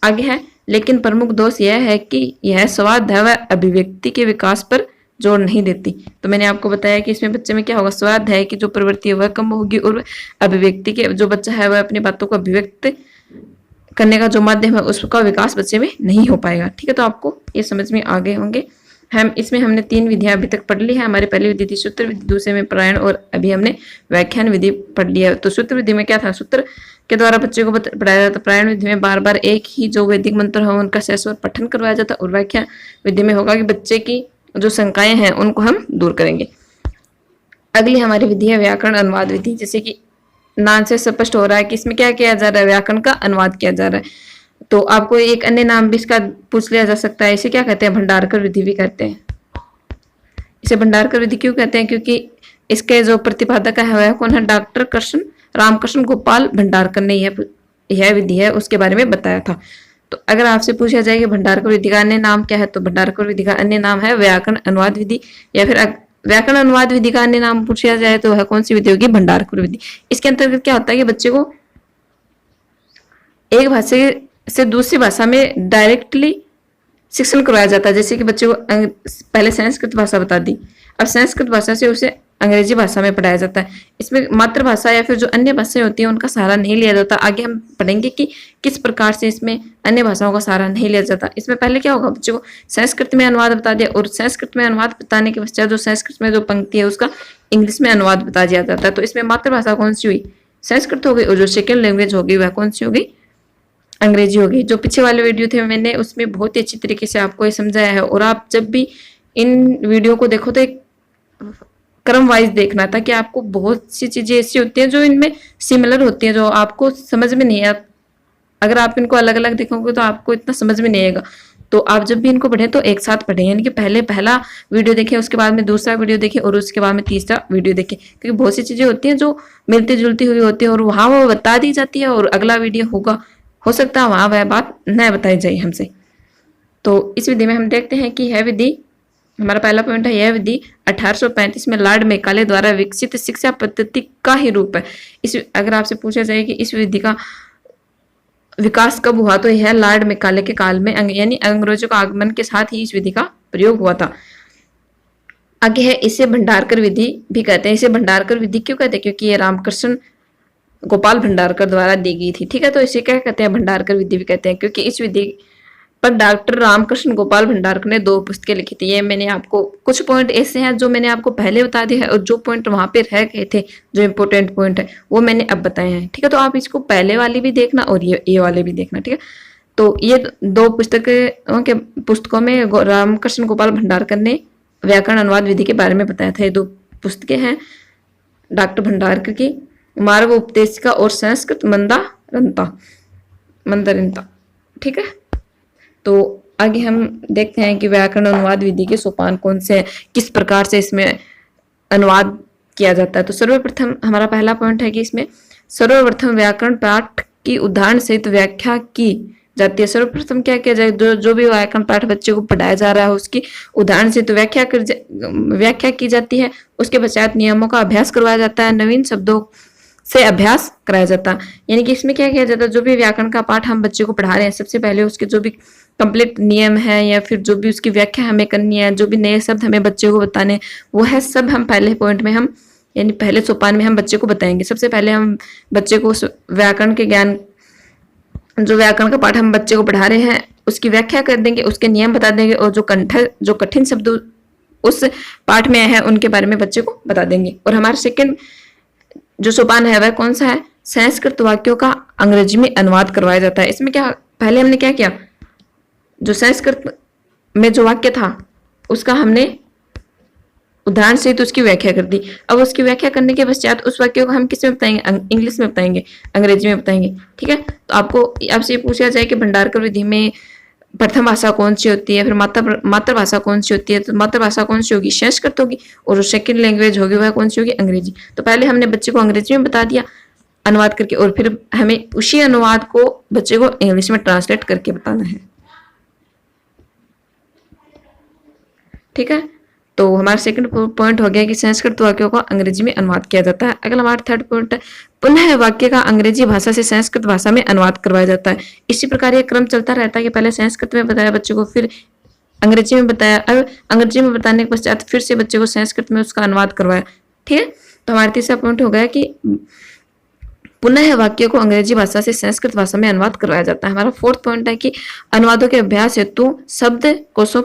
आगे है, लेकिन प्रमुख दोष यह है कि यह स्वाध्याय व अभिव्यक्ति के विकास पर जोर नहीं देती। तो मैंने आपको बताया कि इसमें बच्चे में क्या होगा, स्वाध्याय की जो प्रवृत्ति है वह कम होगी और अभिव्यक्ति के जो बच्चा है वह अपनी बातों को अभिव्यक्त करने का जो माध्यम है उसका विकास बच्चे में नहीं हो पाएगा। ठीक है, तो आपको ये समझ में आ गए होंगे। हमने 3 विधियां अभी तक पढ़ ली है। हमारी पहली विधि थी सूत्र विधि, दूसरे में प्रायण, और अभी हमने व्याख्यान विधि पढ़ लिया। तो सूत्र विधि में क्या था, सूत्र के द्वारा बच्चे को पढ़ाया जाता। प्रायण विधि में बार बार एक ही जो वैदिक मंत्र है उनका सहस्वर पठन करवाया जाता, और व्याख्यान विधि में होगा कि बच्चे की जो शंकाएं हैं उनको हम दूर करेंगे। अगली हमारी विधि है व्याकरण अनुवाद विधि। जैसे कि नाम से स्पष्ट हो रहा है कि इसमें क्या किया जा रहा है, व्याकरण का अनुवाद किया जा रहा है। तो आपको एक अन्य नाम भी इसका पूछ लिया जा सकता है, इसे क्या कहते हैं, भंडारकर विधि भी कहते हैं। इसे भंडारकर विधि क्यों कहते हैं, क्योंकि इसके जो प्रतिपादक है वह कौन है, डॉक्टर रामकृष्ण गोपाल भंडारकर ने यह विधि है उसके बारे में बताया था। तो अगर आपसे पूछा जाए कि भंडारकर विधि का अन्य नाम क्या है, तो भंडारकर विधि का अन्य नाम है व्याकरण अनुवाद विधि, या फिर व्याकरण अनुवाद विधि का अन्य नाम पूछा जाए तो वह कौन सी विधि होगी, भंडारकर विधि। इसके अंतर्गत क्या होता है कि बच्चे को एक भाषा से दूसरी भाषा में डायरेक्टली शिक्षण करवाया जाता है। जैसे कि बच्चे को पहले संस्कृत भाषा बता दी, अब संस्कृत भाषा से उसे अंग्रेजी भाषा में पढ़ाया जाता है। इसमें मातृभाषा या फिर जो अन्य भाषाएं होती हैं उनका सहारा नहीं लिया जाता। आगे हम पढ़ेंगे कि किस प्रकार से इसमें अन्य भाषाओं का सहारा नहीं लिया जाता। इसमें पहले क्या होगा, बच्चे को संस्कृत में अनुवाद बता दिया, और संस्कृत में अनुवाद बताने के पश्चात जो संस्कृत में जो पंक्ति है उसका इंग्लिश में अनुवाद बता दिया जाता है। तो इसमें मातृभाषा कौन सी हुई, संस्कृत हो गई, और जो सेकेंड लैंग्वेज होगी वह कौन सी होगी, अंग्रेजी होगी। जो पीछे वाले वीडियो थे मैंने उसमें बहुत ही अच्छी तरीके से आपको ये समझाया है, और आप जब भी इन वीडियो को देखो तो एक क्रम वाइज देखना, ताकि आपको बहुत सी चीजें ऐसी होती हैं जो इनमें सिमिलर होती हैं जो आपको समझ में नहीं आती। अगर आप इनको अलग अलग देखोगे तो आपको इतना समझ में नहीं आएगा। तो आप जब भी इनको पढ़ें तो एक साथ पढ़ें, यानी कि पहले पहला वीडियो देखें, उसके बाद में दूसरा वीडियो देखें, और उसके बाद में तीसरा वीडियो देखें, क्योंकि बहुत सी चीजें होती हैं जो मिलती जुलती हुई होती है और वहां वो बता दी जाती है, और अगला वीडियो होगा हो सकता है वहां वह बात न बताई जाए हमसे। तो इस विधि में हम देखते हैं कि यह विधि, हमारा पहला पॉइंट है, यह विधि 1835 में लॉर्ड मैकाले द्वारा विकसित शिक्षा पद्धति का ही रूप है। इस अगर आपसे पूछा जाए कि इस विधि का विकास कब हुआ, तो यह लॉर्ड मैकाले के काल में यानी अंग्रेजों का आगमन के साथ ही इस विधि का प्रयोग हुआ था। आगे है, इसे भंडारकर विधि भी कहते हैं। इसे भंडारकर विधि क्यों कहते हैं? क्योंकि ये रामकृष्ण गोपाल भंडारकर द्वारा दी गई थी, ठीक है। तो इसे क्या कहते हैं? भंडारकर विधि भी कहते हैं, क्योंकि इस विधि पर डॉक्टर रामकृष्ण गोपाल भंडारकर ने 2 पुस्तकें लिखी थी। ये मैंने आपको कुछ पॉइंट ऐसे हैं जो मैंने आपको पहले बता दिया है, और जो पॉइंट वहां पे रह गए थे, जो इंपॉर्टेंट पॉइंट है, वो मैंने अब बताए हैं, ठीक है। तो आप इसको पहले वाली भी देखना और ये वाले भी देखना, ठीक है। तो ये 2 पुस्तकों में रामकृष्ण गोपाल भंडारकर ने व्याकरण अनुवाद विधि के बारे में बताया था। ये 2 पुस्तकें हैं डॉक्टर भंडारकर की, मार्ग उपदेशिका और संस्कृत मंदारिता, ठीक है। तो आगे हम देखते हैं कि व्याकरण अनुवाद विधि के सोपान कौन से हैं, किस प्रकार से इसमें अनुवाद किया जाता है। तो सर्वप्रथम हमारा पहला पॉइंट है कि इसमें सर्वप्रथम व्याकरण पाठ की उदाहरण सहित व्याख्या की जाती है। सर्वप्रथम क्या किया जाए, जो भी व्याकरण पाठ बच्चे को पढ़ाया जा रहा है उसकी उदाहरण से तो व्याख्या की जाती है। उसके पश्चात नियमों का अभ्यास करवाया जाता है, नवीन शब्दों से अभ्यास कराया जाता है। यानी कि इसमें क्या किया जाता है, जो भी व्याकरण का पाठ हम बच्चे को पढ़ा रहे हैं, सबसे पहले उसके जो भी कंप्लीट नियम है या फिर जो भी उसकी व्याख्या हमें करनी है, जो भी नए शब्द हमें बच्चे को बताने, वो है सब हम पहले पॉइंट में हम यानी पहले सोपान में हम बच्चे को बताएंगे। सबसे पहले हम बच्चे को व्याकरण के ज्ञान, जो व्याकरण का पाठ हम बच्चे को पढ़ा रहे हैं उसकी व्याख्या कर देंगे, उसके नियम बता देंगे, और जो कठिन शब्द उस पाठ में है उनके बारे में बच्चे को बता देंगे। और हमारा सेकंड जो सोपान है वह कौन सा है? संस्कृत वाक्यों का अंग्रेजी में अनुवाद करवाया जाता है। इसमें क्या पहले हमने क्या किया, जो संस्कृत में जो वाक्य था उसका हमने उदाहरण से तो उसकी व्याख्या कर दी। अब उसकी व्याख्या करने के पश्चात उस वाक्य को हम किस में बताएंगे? इंग्लिश में बताएंगे, अंग्रेजी में बताएंगे, ठीक है। तो आपसे ये पूछा जाए कि भंडारकर विधि में प्रथम भाषा कौन सी होती है, फिर मातृभाषा कौन सी होती है, तो मातृभाषा कौन सी होगी? संस्कृत होगी, और जो सेकंड लैंग्वेज होगी वह कौन सी होगी? अंग्रेजी। तो पहले हमने बच्चे को अंग्रेजी में बता दिया अनुवाद करके, और फिर हमें उसी अनुवाद को बच्चे को इंग्लिश में ट्रांसलेट करके बताना है, ठीक है। तो हमारा सेकंड पॉइंट हो गया कि संस्कृत वाक्यों का अंग्रेजी में अनुवाद किया जाता है। अगला हमारा थर्ड पॉइंट है, पुनः वाक्य का अंग्रेजी भाषा से संस्कृत भाषा में अनुवाद करवाया जाता है। इसी प्रकार ये क्रम चलता रहता है कि पहले संस्कृत में बताया बच्चे को, फिर अंग्रेजी में बताया, अब अंग्रेजी में बताने के पश्चात फिर से बच्चे को संस्कृत में उसका अनुवाद करवाया, ठीक है। तो हमारा तीसरा पॉइंट हो गया कि पुनः वाक्य को अंग्रेजी भाषा से संस्कृत भाषा में अनुवाद करवाया जाता है। हमारा फोर्थ पॉइंट है कि अनुवादों के अभ्यास हेतु शब्द कोशों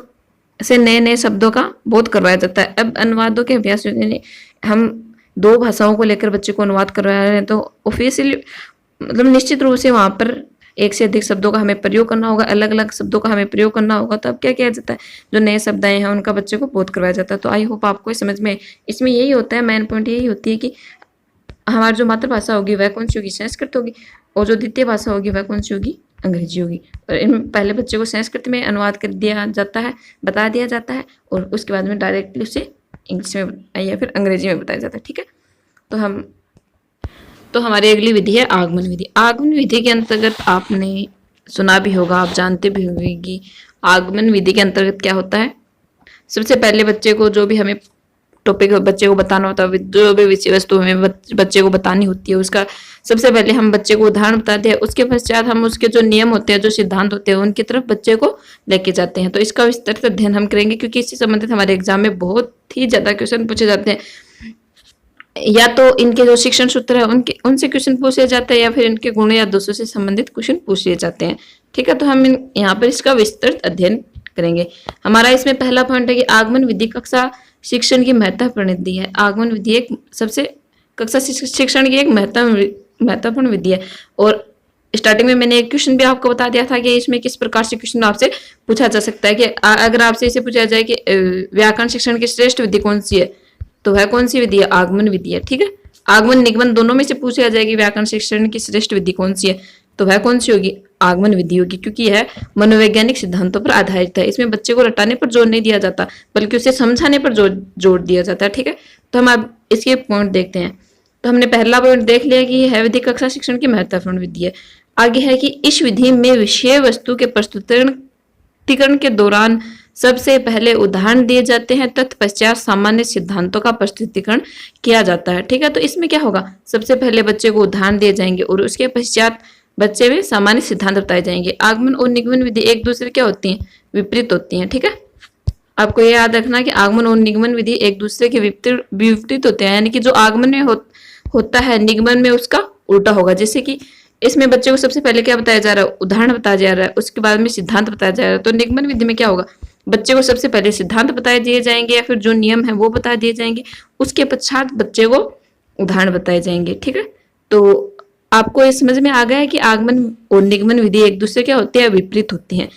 से नए नए शब्दों का बोध करवाया जाता है। अब अनुवादों के अभ्यास हम 2 भाषाओं को लेकर बच्चे को अनुवाद करवा रहे हैं, तो ऑफिशियली मतलब निश्चित रूप से वहां पर 1 से अधिक शब्दों का हमें प्रयोग करना होगा, अलग अलग शब्दों का हमें प्रयोग करना होगा। तो अब क्या किया जाता है, जो नए शब्द आए हैं उनका बच्चे को बोध करवाया जाता है। तो आई होप आपको समझ में, इसमें यही होता है, मेन पॉइंट यही होती है कि हमारी जो मातृभाषा होगी वह कौन सी होगी? संस्कृत होगी, और जो द्वितीय भाषा होगी वह कौन सी होगी? अंग्रेजी होगी। और इनमें पहले बच्चे को संस्कृत में अनुवाद कर दिया जाता है, बता दिया जाता है, और उसके बाद में डायरेक्टली उसे इंग्लिश में या फिर अंग्रेजी में बताया जाता है, ठीक है। तो हमारी अगली विधि है आगमन विधि। आगमन विधि के अंतर्गत आपने सुना भी होगा, आप जानते भी होंगे कि आगमन विधि के अंतर्गत क्या होता है। सबसे पहले बच्चे को जो भी हमें टॉपिक बच्चे को बताना होता है, जो भी विषय वस्तु हमें बच्चे को बतानी होती है, उसका सबसे पहले हम बच्चे को उदाहरण बताते हैं। उसके पश्चात हम उसके जो नियम होते हैं, जो सिद्धांत होते हैं, उनकी तरफ बच्चे को लेके जाते हैं। तो इसका विस्तृत अध्ययन हम करेंगे, क्योंकि इससे संबंधित हमारे एग्जाम में बहुत ही ज्यादा क्वेश्चन पूछे जाते हैं। या तो इनके जो शिक्षण सूत्र है उनसे क्वेश्चन पूछे जाते हैं, या फिर इनके गुण या दोषों से संबंधित क्वेश्चन पूछे जाते हैं, ठीक है। तो हम यहाँ पर इसका विस्तृत अध्ययन करेंगे। हमारा इसमें पहला पॉइंट है कि आगमन विधि कक्षा शिक्षण की महत्वपूर्ण विधि है। आगमन विधि एक सबसे कक्षा शिक्षण की एक महत्वपूर्ण विधि है। और स्टार्टिंग में मैंने एक क्वेश्चन भी आपको बता दिया था कि इसमें किस प्रकार से क्वेश्चन आपसे पूछा जा सकता है, कि अगर आपसे इसे पूछा जाए कि व्याकरण शिक्षण की श्रेष्ठ विधि कौन सी है, तो वह कौन सी विधि है? आगमन विधि है, ठीक है। आगमन निगमन दोनों में से पूछा जाए कि व्याकरण शिक्षण की श्रेष्ठ विधि कौन सी है, तो वह कौन सी होगी? आगमन विधि होगी, क्योंकि यह मनोवैज्ञानिक सिद्धांतों पर आधारित है। इसमें बच्चे को रटाने पर जोर नहीं दिया जाता, बल्कि उसे समझाने पर जोर दिया जाता है, ठीक है। तो हम अब इसके पॉइंट देखते हैं। तो हमने पहला पॉइंट देख लिया कि यह विधि कक्षा शिक्षण की महत्वपूर्ण विधि है। आगे है कि इस विधि में विषय वस्तु के प्रस्तुतिकरण प्रस्तुतिकरण के दौरान सबसे पहले उदाहरण दिए जाते हैं, तत्पश्चात सामान्य सिद्धांतों का प्रस्तुतिकरण किया जाता है। ठीक है, तो इसमें क्या होगा, सबसे पहले बच्चे को उदाहरण दिए जाएंगे और उसके पश्चात बच्चे में सामान्य सिद्धांत बताए जाएंगे। आगमन और निगमन विधि एक दूसरे क्या होती हैं, विपरीत होती हैं। ठीक है, आपको ये याद रखना कि आगमन और निगमन विधि एक दूसरे के विपरीत होते हैं, यानी कि जो आगमन में होता है निगमन में उसका उल्टा होगा। जैसे कि इसमें बच्चे को सबसे पहले क्या बताया जा रहा है, उदाहरण बताया जा रहा है, उसके बाद में सिद्धांत बताया जा रहा है। तो निगमन विधि में क्या होगा, बच्चे को सबसे पहले सिद्धांत बताए दिए जाएंगे या फिर जो नियम है वो बता दिए जाएंगे, उसके पश्चात बच्चे को उदाहरण बताए जाएंगे। ठीक है, तो आपको ये समझ में आ गया है कि आगमन और निगमन विधि एक दूसरे क्या होती है, विपरीत होती हैं।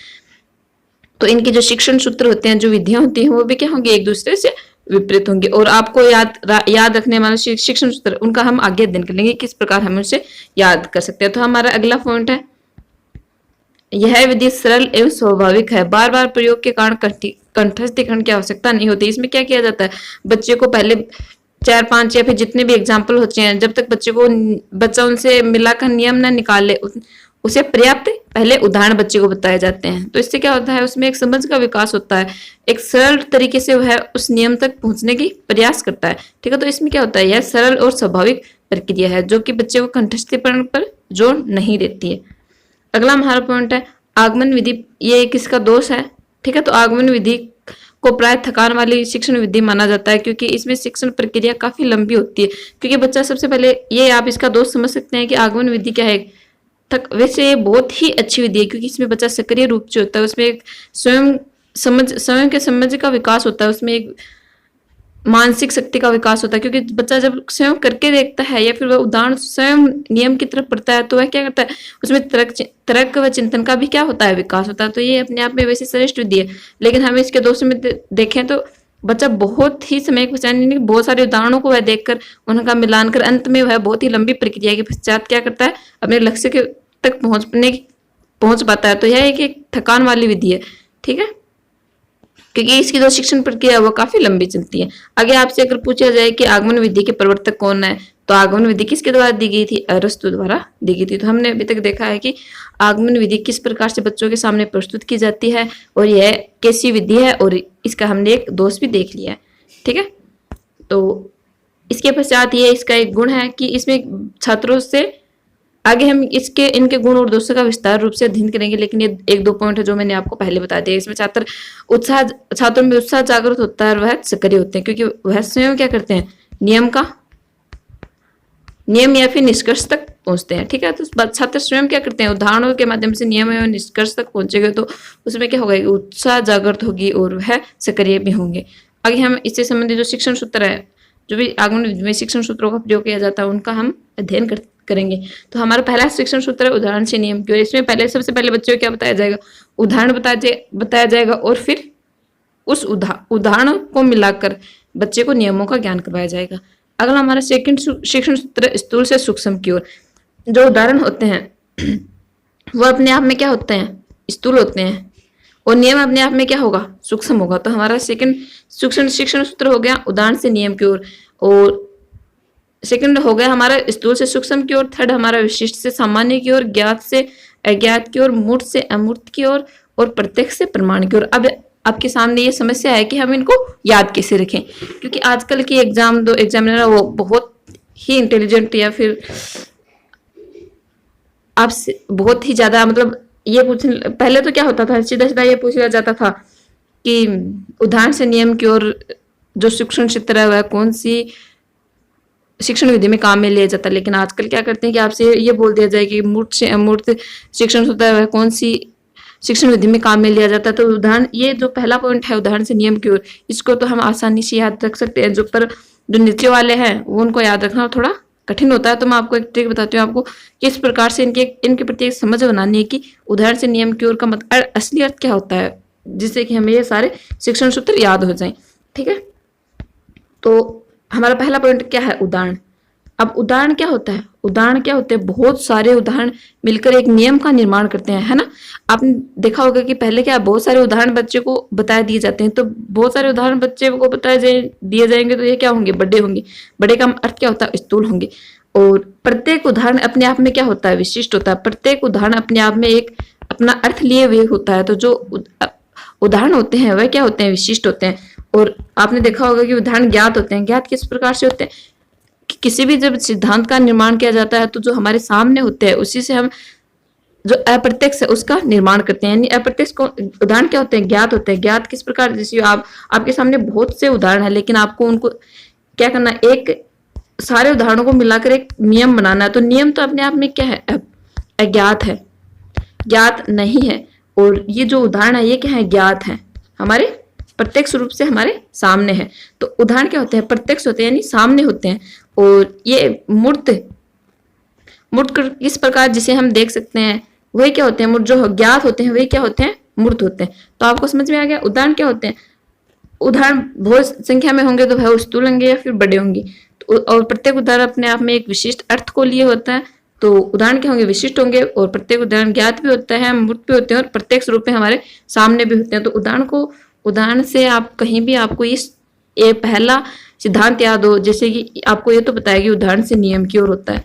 तो इनके जो शिक्षण सूत्र होते हैं, जो विधियां होती हैं, वो भी क्या होंगे, एक दूसरे से विपरीत होंगे। और आपको याद रखने वाले शिक्षण सूत्र उनका हम आगे अध्ययन कर लेंगे, किस प्रकार हम उसे याद कर सकते हैं। तो हमारा अगला पॉइंट है, यह विधि सरल एवं स्वाभाविक है, बार बार प्रयोग के कारण कंठस्थीकरण की आवश्यकता नहीं होती। इसमें क्या किया जाता है, बच्चे को पहले 4-5 या फिर जितने भी एग्जाम्पल होते हैं, जब तक बच्चा उनसे मिलाकर नियम ना निकाले, उसे पर्याप्त पहले उदाहरण बच्चे को बताए जाते हैं। तो इससे क्या होता है, उसमें एक समझ का विकास होता है, एक सरल तरीके से वह उस नियम तक पहुंचने की प्रयास करता है। ठीक है, तो इसमें क्या होता है, यह सरल और स्वाभाविक प्रक्रिया है जो कि बच्चे को कंठस्थीकरण पर जोर नहीं देती है। अगला हमारा पॉइंट है, आगमन विधि ये किसका दोष है। ठीक है, तो आगमन विधि को प्राय थकान वाली शिक्षण विधि माना जाता है, क्योंकि इसमें शिक्षण प्रक्रिया काफी लंबी होती है। क्योंकि बच्चा सबसे पहले ये आप इसका दोष समझ सकते हैं कि आगमन विधि क्या है, वैसे ये बहुत ही अच्छी विधि है, क्योंकि इसमें बच्चा सक्रिय रूप से होता है, उसमें एक स्वयं के समझ का विकास होता है, उसमें एक मानसिक शक्ति का विकास होता है। क्योंकि बच्चा जब स्वयं करके देखता है या फिर वह उदाहरण स्वयं नियम की तरफ पढ़ता है, तो वह क्या करता है, उसमें तर्क व चिंतन का भी क्या होता है, विकास होता है। तो ये अपने आप में वैसे श्रेष्ठ विधि है, लेकिन हम इसके दोष में देखें तो बच्चा बहुत ही समय के पश्चात बहुत सारे उदाहरणों को वह देखकर उनका मिलान कर अंत में वह बहुत ही लंबी प्रक्रिया के पश्चात क्या करता है, अपने लक्ष्य के तक पहुंच पाता है। तो यह एक थकान वाली विधि है। ठीक है, क्योंकि इसकी जो शिक्षण प्रक्रिया है वो काफी लंबी चलती है। आगे आपसे अगर पूछा जाए कि आगमन विधि के प्रवर्तक कौन है, तो आगमन विधि किसके द्वारा दी गई थी, अरस्तु द्वारा दी गई थी। तो हमने अभी तक देखा है कि आगमन विधि किस प्रकार से बच्चों के सामने प्रस्तुत की जाती है और यह कैसी विधि है, और इसका हमने एक दोष भी देख लिया है। ठीक है, तो इसके पश्चात ये इसका एक गुण है कि इसमें छात्रों से आगे हम इनके गुण और दोषों का विस्तार रूप से अध्ययन करेंगे, लेकिन ये 1-2 पॉइंट है जो मैंने आपको पहले बता दिया। इसमें छात्रों में उत्साह जागृत होता है और वह सक्रिय होते हैं, क्योंकि वह स्वयं क्या करते हैं, नियम या फिर निष्कर्ष तक पहुंचते हैं। ठीक है, तो छात्र स्वयं क्या करते हैं, उदाहरणों के माध्यम से नियम एवं निष्कर्ष तक पहुंचेंगे, तो उसमें क्या होगा, उत्साह जागृत होगी और वह सक्रिय भी होंगे। आगे हम इससे संबंधित जो शिक्षण सूत्र है, जो भी आगमन में शिक्षण सूत्रों का प्रयोग किया जाता है, उनका हम अध्ययन करेंगे। तो हमारा पहला शिक्षण सूत्र है उदाहरण से नियम की। और इसमें सबसे पहले बच्चों को क्या बताया जाएगा, उदाहरण बताया जाएगा और फिर उस उदाहरण को मिलाकर बच्चे को नियमों का ज्ञान करवाया जाएगा। अगला हमारा सेकंड शिक्षण सूत्र स्थूल से सूक्ष्म की ओर। जो उदाहरण होते हैं वो अपने आप में क्या होते हैं, स्थूल होते हैं, और नियम अपने आप में क्या होगा, सूक्ष्म होगा। तो हमारा सेकंड सूक्ष्म शिक्षण सूत्र हो गया उदाहरण से नियम की ओर, और सेकंड हो गया हमारा स्थूल से सूक्ष्म की ओर, थर्ड हमारा विशिष्ट से सामान्य की ओर, ज्ञात से अज्ञात की ओर, मूर्त से अमूर्त की ओर, और प्रत्यक्ष से प्रमाण की ओर। अब आपके सामने ये समस्या है कि हम इनको याद कैसे रखें, क्योंकि आजकल की एग्जामिनर वो बहुत ही इंटेलिजेंट या फिर आपसे बहुत ही ज्यादा मतलब ये पहले तो क्या होता था, सीधा सीधा ये पूछ लिया जाता था कि उदाहरण से नियम की ओर जो शिक्षण क्षेत्र है वह कौन सी शिक्षण विधि में काम में लिया जाता है। लेकिन आजकल क्या करते हैं कि आपसे ये बोल दिया जाए कि मूर्त से अमूर्त शिक्षण होता है वह कौन सी शिक्षण विधि में काम में लिया जाता है। तो उदाहरण, ये जो पहला पॉइंट है उदाहरण से नियम की ओर, इसको तो हम आसानी से याद रख सकते हैं। जो नीचे वाले हैं वो उनको याद रखना थोड़ा कठिन होता है। तो मैं आपको एक ट्रिक बताती हूँ आपको किस प्रकार से इनके प्रति एक समझ बनानी है कि उदाहरण से नियम की ओर का मतलब असली अर्थ क्या होता है, जिससे कि हमें ये सारे शिक्षण सूत्र याद हो जाएं। ठीक है, तो हमारा पहला पॉइंट क्या है, उदाहरण। अब उदाहरण क्या होता है, उदाहरण क्या होते हैं, बहुत सारे उदाहरण मिलकर एक नियम का निर्माण करते हैं, है ना। आपने देखा होगा कि पहले क्या बहुत सारे उदाहरण बच्चे को बता दिए जाते हैं, तो बहुत सारे उदाहरण बच्चे को दिए जाएंगे तो ये क्या होंगे, बड़े होंगे। बड़े का अर्थ क्या होता है, स्थूल होंगे। और प्रत्येक उदाहरण अपने आप में क्या होता है, विशिष्ट होता है। प्रत्येक उदाहरण अपने आप में एक अपना अर्थ लिए हुए होता है। तो जो उदाहरण होते हैं वह क्या होते हैं, विशिष्ट होते हैं। और आपने देखा होगा कि उदाहरण ज्ञात होते हैं। ज्ञात किस प्रकार से होते हैं कि किसी भी जब सिद्धांत का निर्माण किया जाता है तो जो हमारे सामने होते हैं उसी से हम जो अप्रत्यक्ष है उसका निर्माण करते हैं। यानी अप्रत्यक्ष को उदाहरण क्या होते हैं, ज्ञात होते हैं। ज्ञात किस प्रकार, जैसे आपके सामने बहुत से उदाहरण है लेकिन आपको उनको क्या करना, एक सारे उदाहरणों को मिलाकर एक नियम बनाना है। तो नियम तो अपने आप में क्या है, अज्ञात है, ज्ञात नहीं है। और ये जो उदाहरण है ये क्या है, ज्ञात है, हमारे प्रत्यक्ष रूप से हमारे सामने है। तो उदाहरण क्या होते हैं, प्रत्यक्ष होते हैं यानी सामने होते हैं। और ये मूर्त किस प्रकार जिसे हम देख सकते हैं वही क्या होते हैं, मूर्त जो ज्ञात होते हैं वही क्या होते हैं, मूर्त होते हैं। तो आपको समझ में आ गया उदाहरण क्या होते हैं। उदाहरण बहुत संख्या में होंगे तो वह स्थूल होंगे या फिर बड़े होंगे। तो और प्रत्येक उदाहरण अपने आप में एक विशिष्ट अर्थ को लिए होता है। तो उदाहरण क्या होंगे, विशिष्ट होंगे। और प्रत्येक उदाहरण ज्ञात भी होता है, मूर्त भी होते हैं और प्रत्यक्ष रूप में हमारे सामने भी होते हैं। तो उदाहरण से आप कहीं भी आपको ये पहला सिद्धांत याद हो, जैसे कि आपको ये तो पता है कि उदाहरण से नियम की ओर होता है।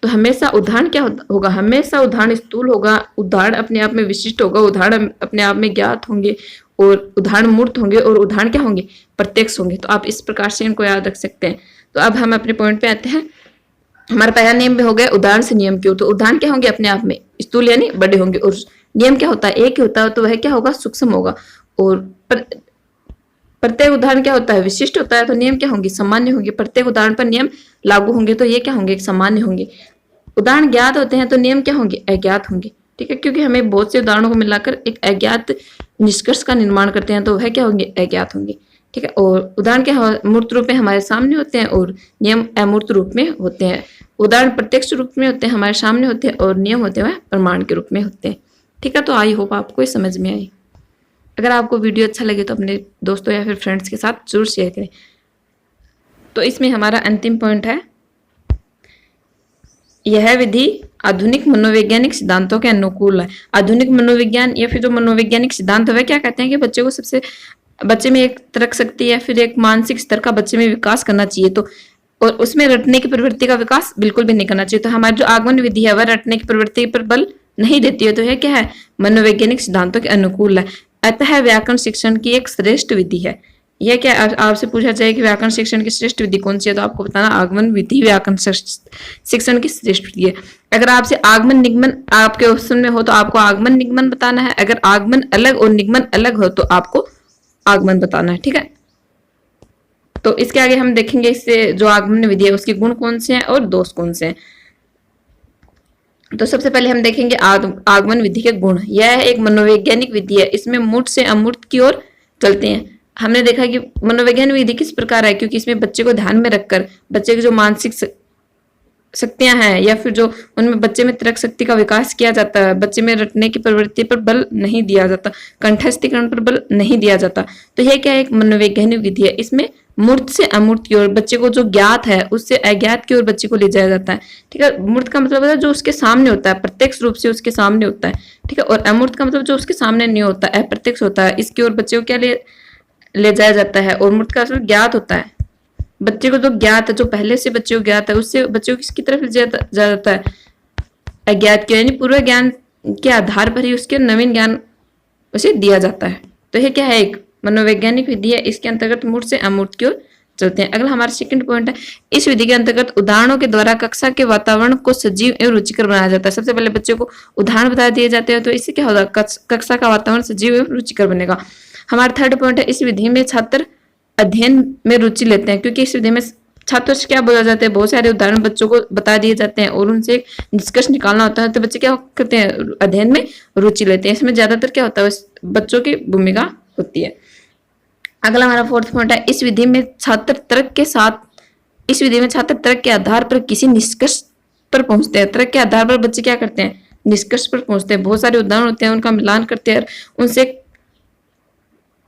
तो हमेशा उदाहरण क्या होगा, हमेशा उदाहरण स्थूल होगा, उदाहरण अपने आप में विशिष्ट होगा, उदाहरण अपने आप में ज्ञात होंगे और उदाहरण मूर्त होंगे और उदाहरण क्या होंगे, प्रत्यक्ष होंगे। तो आप इस प्रकार से इनको याद रख सकते हैं। तो अब हम अपने पॉइंट पे आते हैं। हमारा पहला नियम भी हो गया उदाहरण से नियम क्यों। तो उदाहरण क्या होंगे, अपने आप में स्थूल यानी बड़े होंगे। और नियम क्या होता है, एक ही होता है, तो वह क्या होगा, सूक्ष्म होगा। और प्रत्येक उदाहरण क्या होता है, विशिष्ट होता है, तो नियम क्या होंगे, सामान्य होंगे। प्रत्येक उदाहरण पर नियम लागू होंगे तो ये क्या होंगे, सामान्य होंगे। उदाहरण ज्ञात होते हैं तो नियम क्या होंगे, अज्ञात होंगे। ठीक है, क्योंकि हमें बहुत से उदाहरणों को मिलाकर एक अज्ञात निष्कर्ष का निर्माण करते हैं तो वह क्या होंगे, अज्ञात होंगे। ठीक है, और उदाहरण क्या मूर्त रूप में हमारे सामने होते हैं और नियम अमूर्त रूप में होते हैं। उदाहरण प्रत्यक्ष रूप में होते हैं, हमारे सामने होते हैं, और नियम होते हैं प्रमाण के रूप में होते हैं। ठीक है, तो आई होप आपको समझ में आई। अगर आपको वीडियो अच्छा लगे तो अपने दोस्तों या फिर फ्रेंड्स के साथ जरूर शेयर करें। तो इसमें हमारा अंतिम पॉइंट है, यह विधि आधुनिक मनोवैज्ञानिक सिद्धांतों के अनुकूल है। आधुनिक मनोविज्ञान या फिर जो मनोवैज्ञानिक सिद्धांत है क्या कहते हैं कि बच्चे में एक तर्क शक्ति या फिर एक मानसिक स्तर का बच्चे में विकास करना चाहिए। तो और उसमें रटने की प्रवृत्ति का विकास बिल्कुल भी नहीं करना चाहिए। तो हमारी जो आगमन विधि है वह रटने की प्रवृत्ति पर बल नहीं देती है। तो यह क्या है, मनोवैज्ञानिक सिद्धांतों के अनुकूल है। अतः व्याकरण शिक्षण की एक श्रेष्ठ विधि है। यह क्या, आपसे पूछा जाए कि व्याकरण शिक्षण की श्रेष्ठ विधि कौन सी है, तो आपको बताना आगमन विधि व्याकरण शिक्षण की श्रेष्ठ विधि है। अगर आपसे आगमन निगमन आपके ऑप्शन में हो तो आपको आगमन निगमन बताना है। अगर आगमन अलग और निगमन अलग हो तो आपको आगमन बताना है। ठीक है, तो इसके आगे हम देखेंगे इससे जो आगमन विधि है उसके गुण कौन से हैं और दोष कौन से हैं। तो सबसे पहले हम देखेंगे आगमन विधि के गुण। यह एक मनोवैज्ञानिक विधि है, इसमें मूर्त से अमूर्त की ओर चलते हैं। हमने देखा कि मनोवैज्ञानिक विधि किस प्रकार है, क्योंकि इसमें बच्चे को ध्यान में रखकर बच्चे की जो मानसिक शक्तियां हैं या फिर जो उनमें बच्चे में तर्क शक्ति का विकास किया जाता है, बच्चे में रटने की प्रवृत्ति पर बल नहीं दिया जाता, कंठस्थीकरण पर बल नहीं दिया जाता। तो यह क्या है, एक मनोवैज्ञानिक विधि है। इसमें मूर्त से अमूर्त की ओर, बच्चे को जो ज्ञात है उससे अज्ञात की ओर बच्चे को ले जाया जाता है। ठीक है, मूर्त का मतलब है जो उसके सामने होता है, प्रत्यक्ष रूप से उसके सामने होता है। ठीक है, और अमूर्त का मतलब जो उसके सामने नहीं होता, अप्रत्यक्ष होता है, इसकी ओर बच्चे को क्या ले जाया जाता है। और मूर्त का मतलब ज्ञात होता है, बच्चे को जो ज्ञात है, जो पहले से बच्चे को ज्ञात है, उससे बच्चे को किसकी तरफ ले जाया जाता है, अज्ञात की, यानी पूर्व ज्ञान के आधार पर ही उसके नवीन ज्ञान उसे दिया जाता है। तो यह क्या है, एक मनोवैज्ञानिक विधि है। इसके अंतर्गत मूर्त से अमूर्त की ओर चलते हैं। अगला हमारा सेकंड पॉइंट है, इस विधि के अंतर्गत उदाहरणों के द्वारा कक्षा के वातावरण को सजीव एवं रुचिकर बनाया जाता है। सबसे पहले बच्चे को उदाहरण बता दिए जाते हैं, तो इससे क्या होगा, कक्षा का वातावरण सजीव एवं रुचिकर बनेगा। हमारा थर्ड पॉइंट है, इस विधि में छात्र अध्ययन में रुचि लेते हैं, क्योंकि इस विधि में छात्रों से क्या बोला जाता है, बहुत सारे उदाहरण बच्चों को बता दिए जाते हैं और उनसे एक निष्कर्ष निकालना होता है। तो बच्चे क्या करते हैं, अध्ययन में रुचि लेते हैं। इसमें ज्यादातर क्या होता है, बच्चों की भूमिका होती है। अगला हमारा फोर्थ पॉइंट है, इस विधि में छात्र तर्क के आधार पर किसी निष्कर्ष पर पहुंचते हैं। तर्क के आधार पर बच्चे क्या करते हैं, निष्कर्ष पर पहुंचते हैं। बहुत सारे उदाहरण होते हैं, उनका मिलान करते हैं, उनसे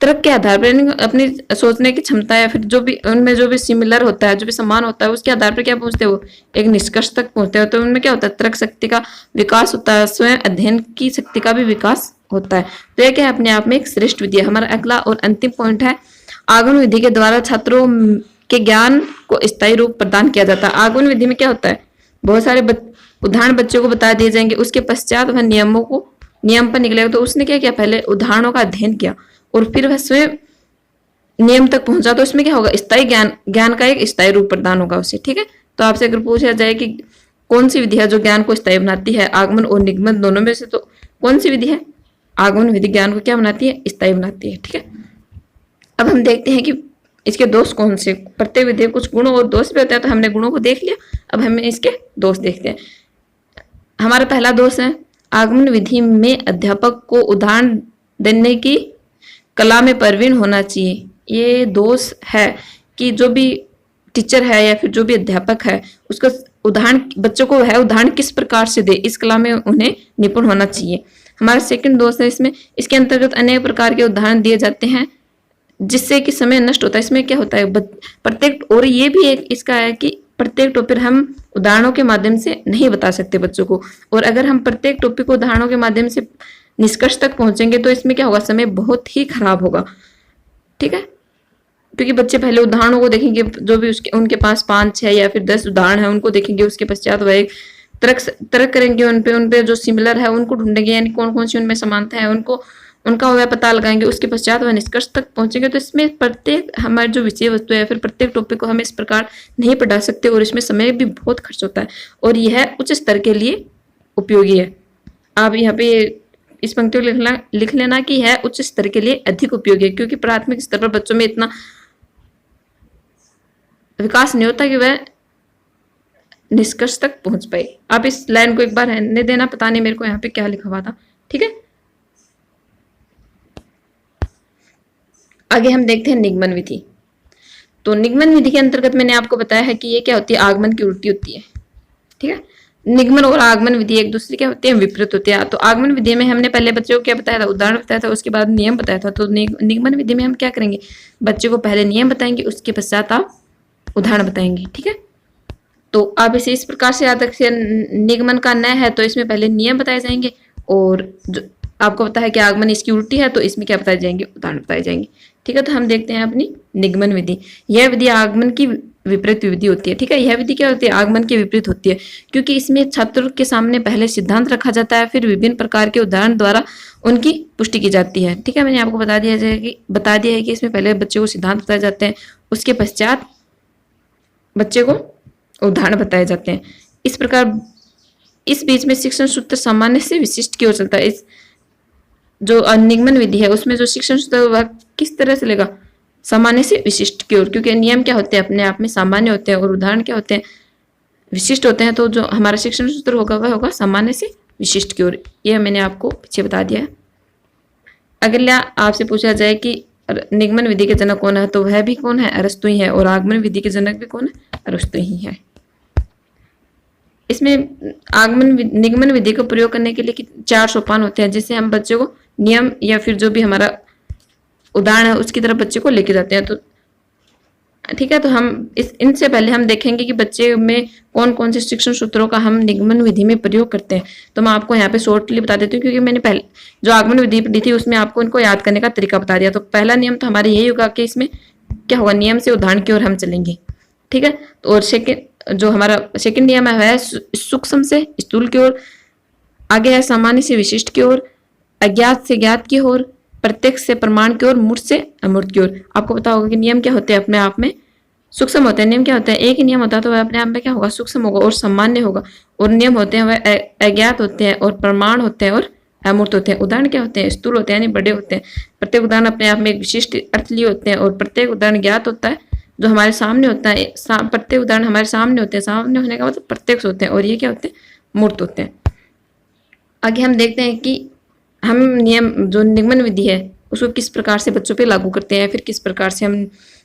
तर्क के आधार पर अपनी सोचने की क्षमता या फिर जो भी उनमें जो भी सिमिलर होता है, जो भी समान होता है, उसके आधार पर क्या पहुंचते हैं, वो एक निष्कर्ष तक पहुंचते हैं। तो उनमें क्या होता है, तर्क शक्ति का विकास होता है, स्वयं अध्ययन की शक्ति का भी विकास होता है। तो यह क्या है, अपने आप में एक श्रेष्ठ विधि है। हमारा अगला और अंतिम पॉइंट है, आगमन विधि के द्वारा छात्रों के ज्ञान को स्थायी रूप प्रदान किया जाता है। आगमन विधि में क्या होता है, बहुत सारे उदाहरण बच्चों को बता दिए जाएंगे, उसके पश्चात वह नियमों को नियम पर निकलेगा। तो उसने क्या किया, पहले उदाहरणों का अध्ययन किया और फिर वह स्वयं नियम तक पहुंचा। तो इसमें क्या होगा, स्थायी ज्ञान का एक स्थायी रूप प्रदान होगा उसे। ठीक है, तो आपसे अगर पूछा जाए कि कौन सी विधि है जो ज्ञान को स्थायी बनाती है, आगमन और निगमन दोनों में से, तो कौन सी विधि है, आगमन विधि ज्ञान को क्या बनाती है, स्थायी बनाती है। ठीक है, अब हम देखते हैं कि इसके दोष कौन से। प्रत्येक विधि कुछ गुण और दोष भी होते हैं, तो हमने गुणों को देख लिया, अब हमें इसके दोष देखते हैं। हमारा पहला दोष है, आगमन विधि में अध्यापक को उदाहरण देने की कला में प्रवीण होना चाहिए। ये दोष है कि जो भी टीचर है या फिर जो भी अध्यापक है, उसका उदाहरण बच्चों को है उदाहरण किस प्रकार से दे, इस कला में उन्हें निपुण होना चाहिए। हमारा सेकंड दोष है इसमें, इसके अंतर्गत अनेक प्रकार के उदाहरण दिए जाते हैं जिससे कि समय नष्ट होता है। इसमें क्या होता है, प्रत्येक, और ये भी एक इसका है कि प्रत्येक टॉपिक हम उदाहरणों के माध्यम से नहीं बता सकते बच्चों को, और अगर हम प्रत्येक टॉपिक को उदाहरणों के माध्यम से निष्कर्ष तक पहुंचेंगे तो इसमें क्या होगा, समय बहुत ही खराब होगा। ठीक है, क्योंकि बच्चे पहले उदाहरणों को देखेंगे, जो भी उसके उनके पास 5, 6 या फिर 10 उदाहरण है उनको देखेंगे, उसके पश्चात वह एक तर्क करेंगे, उनपे जो सिमिलर है उनको ढूंढेंगे, यानी कौन कौन सी उनमें समानता है उनका वह पता लगाएंगे, उसके पश्चात वह निष्कर्ष तक पहुंचेंगे। तो इसमें प्रत्येक हमारी जो विषय वस्तु है फिर प्रत्येक टॉपिक को हम इस प्रकार नहीं पढ़ा सकते, और इसमें समय भी बहुत खर्च होता है, और यह उच्च स्तर के लिए उपयोगी है। आप यहाँ पे इस पंक्ति को लिख लेना कि यह उच्च स्तर के लिए अधिक उपयोगी है, क्योंकि प्राथमिक स्तर पर बच्चों में इतना विकास नहीं होता कि वह निष्कर्ष तक पहुंच पाए। आप इस लाइन को एक बार रहने देना, पता नहीं मेरे को यहाँ पे क्या लिखा हुआ था। ठीक है, आगे हम देखते हैं निगमन विधि। तो निगमन विधि के अंतर्गत मैंने आपको बताया है कि ये क्या होती है, आगमन की उल्टी होती है। ठीक है, निगमन और आगमन विधि एक दूसरे क्या होती है, विपरीत होती है। तो आगमन विधि में हमने पहले बच्चों को क्या बताया था, उदाहरण बताया था, उसके बाद नियम बताया था। तो निगमन विधि में हम क्या करेंगे, बच्चे को पहले नियम बताएंगे, उसके पश्चात आप उदाहरण बताएंगे। ठीक है, तो आप इसे इस प्रकार से याद रखिए, निगमन का न है तो इसमें पहले नियम बताए जाएंगे, और जो आपको पता है कि आगमन इसकी उल्टी है तो इसमें क्या बताए जाएंगे, उदाहरण बताए जाएंगे। ठीक है, तो हम देखते हैं अपनी निगमन विधि। यह विधि आगमन की विपरीत विधि होती है। ठीक है, यह विधि क्या होती है, आगमन की विपरीत होती है, क्योंकि इसमें छात्र के सामने पहले सिद्धांत रखा जाता है, फिर विभिन्न प्रकार के उदाहरण द्वारा उनकी पुष्टि की जाती है। ठीक है, मैंने आपको बता दिया है कि इसमें पहले बच्चे को सिद्धांत बताए जाते हैं, उसके पश्चात बच्चे को उदाहरण बताए जाते हैं। इस प्रकार इस बीच में शिक्षण सूत्र सामान्य से विशिष्ट की ओर चलता है। इस जो निगमन विधि है उसमें जो शिक्षण सूत्र वह किस तरह से लेगा, सामान्य से विशिष्ट की ओर, क्योंकि नियम क्या होते हैं, अपने आप में सामान्य होते हैं, और उदाहरण क्या होते हैं, विशिष्ट होते हैं। तो जो हमारा शिक्षण सूत्र होगा वह होगा सामान्य से विशिष्ट की ओर। यह मैंने आपको पीछे बता दिया है। अगला आपसे पूछा जाए कि निगमन विधि के जनक कौन है, तो वह भी कौन है, अरस्तु ही है, और आगमन विधि के जनक भी कौन है, अरस्तु ही है। इसमें निगमन विधि का प्रयोग करने के लिए 4 सोपान होते हैं, जिससे हम बच्चे को नियम या फिर जो भी हमारा उदाहरण है उसकी तरफ बच्चे को लेके जाते हैं। तो ठीक है, तो हम इनसे पहले हम देखेंगे कि बच्चे में कौन कौन से शिक्षण सूत्रों का हम निगमन विधि में प्रयोग करते हैं। तो मैं आपको यहाँ पे शॉर्टली बता देती हूँ, क्योंकि मैंने पहले जो आगमन विधि पढ़ी थी उसमें आपको इनको याद करने का तरीका बता दिया। तो पहला नियम तो हमारे यही होगा कि इसमें क्या होगा, नियम से उदाहरण की ओर हम चलेंगे। ठीक है, तो और जो हमारा सेकंड नियम है वह सूक्ष्म से स्थूल की ओर, आगे है सामान्य से विशिष्ट की ओर, अज्ञात से ज्ञात की ओर, प्रत्यक्ष से प्रमाण की ओर, मूर्त से अमूर्त की ओर। आपको पता होगा कि नियम क्या होते हैं, अपने आप में सूक्ष्म होते हैं। नियम क्या होता है, एक ही नियम होता है तो वह अपने आप में क्या होगा, सूक्ष्म होगा और सामान्य होगा, और नियम होते हैं वह अज्ञात होते हैं, और प्रमाण होते हैं और अमूर्त होते हैं। उदाहरण क्या होते हैं, स्थूल होते हैं यानी बड़े होते हैं। प्रत्येक उदाहरण अपने आप में एक विशिष्ट अर्थ लिए होते हैं, और प्रत्येक उदाहरण ज्ञात होता है जो हमारे सामने होता है। प्रत्येक उदाहरण हमारे सामने होते हैं, सामने होने का मतलब प्रत्यक्ष होते हैं, और ये क्या होते हैं, मूर्त होते हैं। आगे हम देखते हैं कि हम नियम जो निगमन विधि है उसको किस प्रकार से बच्चों पे लागू करते हैं, फिर किस प्रकार से हम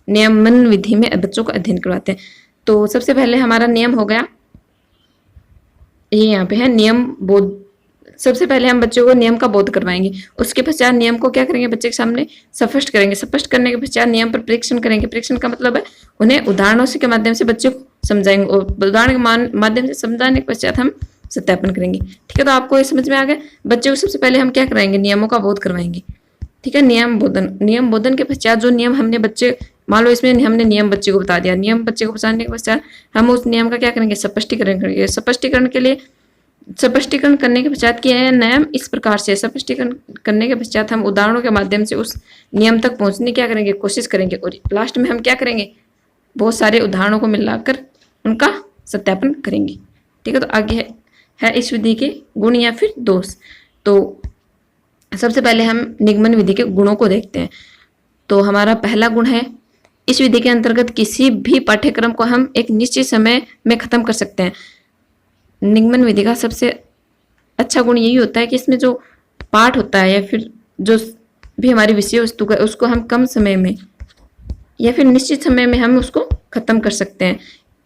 नियमन विधि में बच्चों को अध्ययन करवाते हैं। तो सबसे पहले हमारा नियम हो गया, ये यहाँ पे है नियम बोध। सबसे पहले हम बच्चों को नियम का बोध करवाएंगे, उसके पश्चात नियम को क्या करेंगे, बच्चे के सामने स्पष्ट करेंगे। स्पष्ट करने के पश्चात नियम पर परीक्षण करेंगे। परीक्षण का मतलब है उन्हें उदाहरणों से के माध्यम से बच्चे को समझाएंगे, और उदाहरण के माध्यम से समझाने के पश्चात हम सत्यापन करेंगे। ठीक है, तो आपको ये समझ में आ गया। बच्चे को सबसे पहले हम क्या कराएंगे, नियमों का बोध करवाएंगे। ठीक है, नियम बोधन के पश्चात जो नियम हमने बच्चे, मान लो इसमें हमने नियम बच्चे को बता दिया, नियम बच्चे को बताने के पश्चात हम उस नियम का क्या करेंगे, स्पष्टीकरण करेंगे। स्पष्टीकरण के लिए स्पष्टीकरण करने के पश्चात किया है नियम इस प्रकार से। स्पष्टीकरण करने के पश्चात हम उदाहरणों के माध्यम से उस नियम तक पहुंचने क्या करेंगे, कोशिश करेंगे, और लास्ट में हम क्या करेंगे, बहुत सारे उदाहरणों को मिलाकर उनका सत्यापन करेंगे। ठीक है, तो आगे है इस विधि के गुण या फिर दोष। तो सबसे पहले हम निगमन विधि के गुणों को देखते हैं। तो हमारा पहला गुण है, इस विधि के अंतर्गत किसी भी पाठ्यक्रम को हम एक निश्चित समय में खत्म कर सकते हैं। निगमन विधि का सबसे अच्छा गुण यही होता है कि इसमें जो पाठ होता है या फिर जो भी हमारी विषय वस्तु का उसको हम कम समय में या फिर निश्चित समय में हम उसको खत्म कर सकते हैं।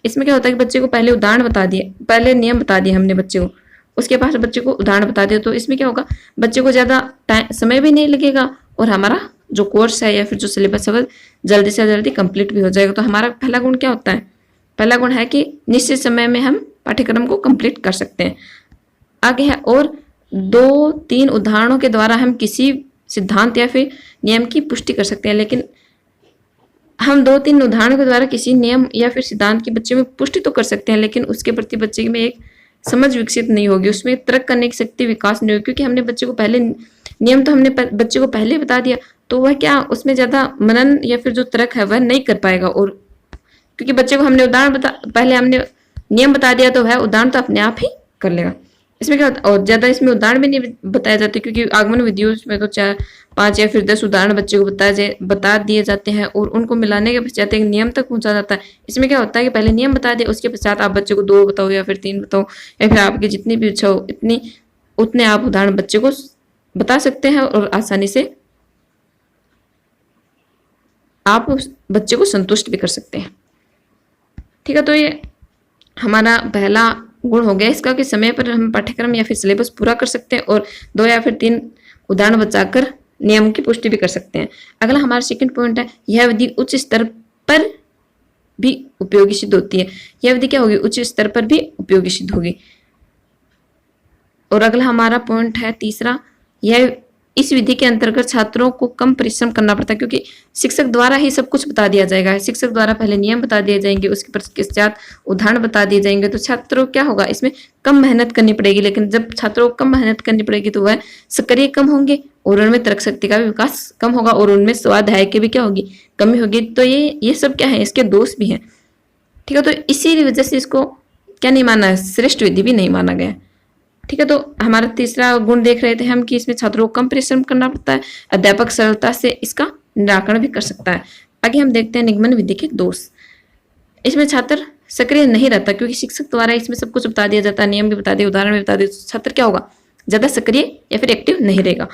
इसमें क्या होता है कि बच्चे को पहले उदाहरण बता दिए, पहले नियम बता दिए हमने बच्चे को, उसके पास बच्चे को उदाहरण बता दिया, तो इसमें क्या होगा, बच्चे को ज़्यादा समय भी नहीं लगेगा और हमारा जो कोर्स है या फिर जो सिलेबस है वो जल्दी से जल्दी कंप्लीट भी हो जाएगा। तो हमारा पहला गुण क्या होता है, पहला गुण है कि निश्चित समय में हम पाठ्यक्रम को कंप्लीट कर सकते हैं। आगे है, और 2-3 उदाहरणों के द्वारा हम किसी सिद्धांत या फिर नियम की पुष्टि कर सकते हैं। लेकिन हम 2-3 उदाहरणों के द्वारा किसी नियम या फिर सिद्धांत की बच्चे में पुष्टि तो कर सकते हैं, लेकिन उसके प्रति बच्चे में एक समझ विकसित नहीं होगी, उसमें तर्क करने की शक्ति विकास नहीं होगी, क्योंकि हमने बच्चे को पहले नियम तो हमने बच्चे को पहले बता दिया, तो वह क्या उसमें ज़्यादा मनन या फिर जो तर्क है वह नहीं कर पाएगा। और क्योंकि बच्चे को हमने उदाहरण पहले हमने नियम बता दिया तो वह उदाहरण तो अपने आप ही कर लेगा। इसमें क्या होता है, और ज़्यादा इसमें उदाहरण भी नहीं बताए जाते, क्योंकि आगमन विधियों में तो 4-5 या फिर 10 उदाहरण बच्चे को बता दिए जाते हैं और उनको मिलाने के पश्चात एक नियम तक पहुंचा जाता है। इसमें क्या होता है कि पहले नियम बता दिए, उसके पश्चात आप बच्चे को 2 बताओ या फिर 3 बताओ या फिर आपकी जितनी भी इच्छा हो उतने आप उदाहरण बच्चे को बता सकते हैं और आसानी से आप उस बच्चे को संतुष्ट भी कर सकते हैं। ठीक है, तो ये हमारा पहला गुण हो गया इसका कि समय पर हम पाठ्यक्रम या फिर सिलेबस पूरा कर सकते हैं और 2 या फिर 3 उदाहरण बचाकर नियम की पुष्टि भी कर सकते हैं। अगला हमारा सेकंड पॉइंट है, यह विधि उच्च स्तर पर भी उपयोगी सिद्ध होती है। यह विधि क्या होगी, उच्च स्तर पर भी उपयोगी सिद्ध होगी। और अगला हमारा पॉइंट है तीसरा, यह इस विधि के अंतर्गत छात्रों को कम परिश्रम करना पड़ता है, क्योंकि शिक्षक द्वारा ही सब कुछ बता दिया जाएगा। शिक्षक द्वारा पहले नियम बता दिए जाएंगे, उसके पश्चात उदाहरण बता दिए जाएंगे, तो छात्रों क्या होगा, इसमें कम मेहनत करनी पड़ेगी। लेकिन जब छात्रों को कम मेहनत करनी पड़ेगी तो वह सक्रिय कम होंगे और उनमें तर्क शक्ति का भी विकास कम होगा और उनमें स्वाध्याय की भी क्या होगी, कमी होगी। तो ये सब क्या है, इसके दोष भी हैं। ठीक है, तो इसी वजह से इसको क्या नहीं माना है, श्रेष्ठ विधि भी नहीं माना गया। ठीक है, तो हमारा तीसरा गुण देख रहे थे हम कि इसमें छात्रों को कम परिश्रम करना पड़ता है, अध्यापक सरलता से इसका निराकरण भी कर सकता है। आगे हम देखते हैं निगमन विधि के दोष। इसमें छात्र सक्रिय नहीं रहता, क्योंकि शिक्षक द्वारा इसमें सब कुछ बता दिया जाता है, नियम भी बता दिए, उदाहरण भी बता दिए, छात्र क्या होगा, ज्यादा सक्रिय या फिर एक्टिव नहीं रहेगा।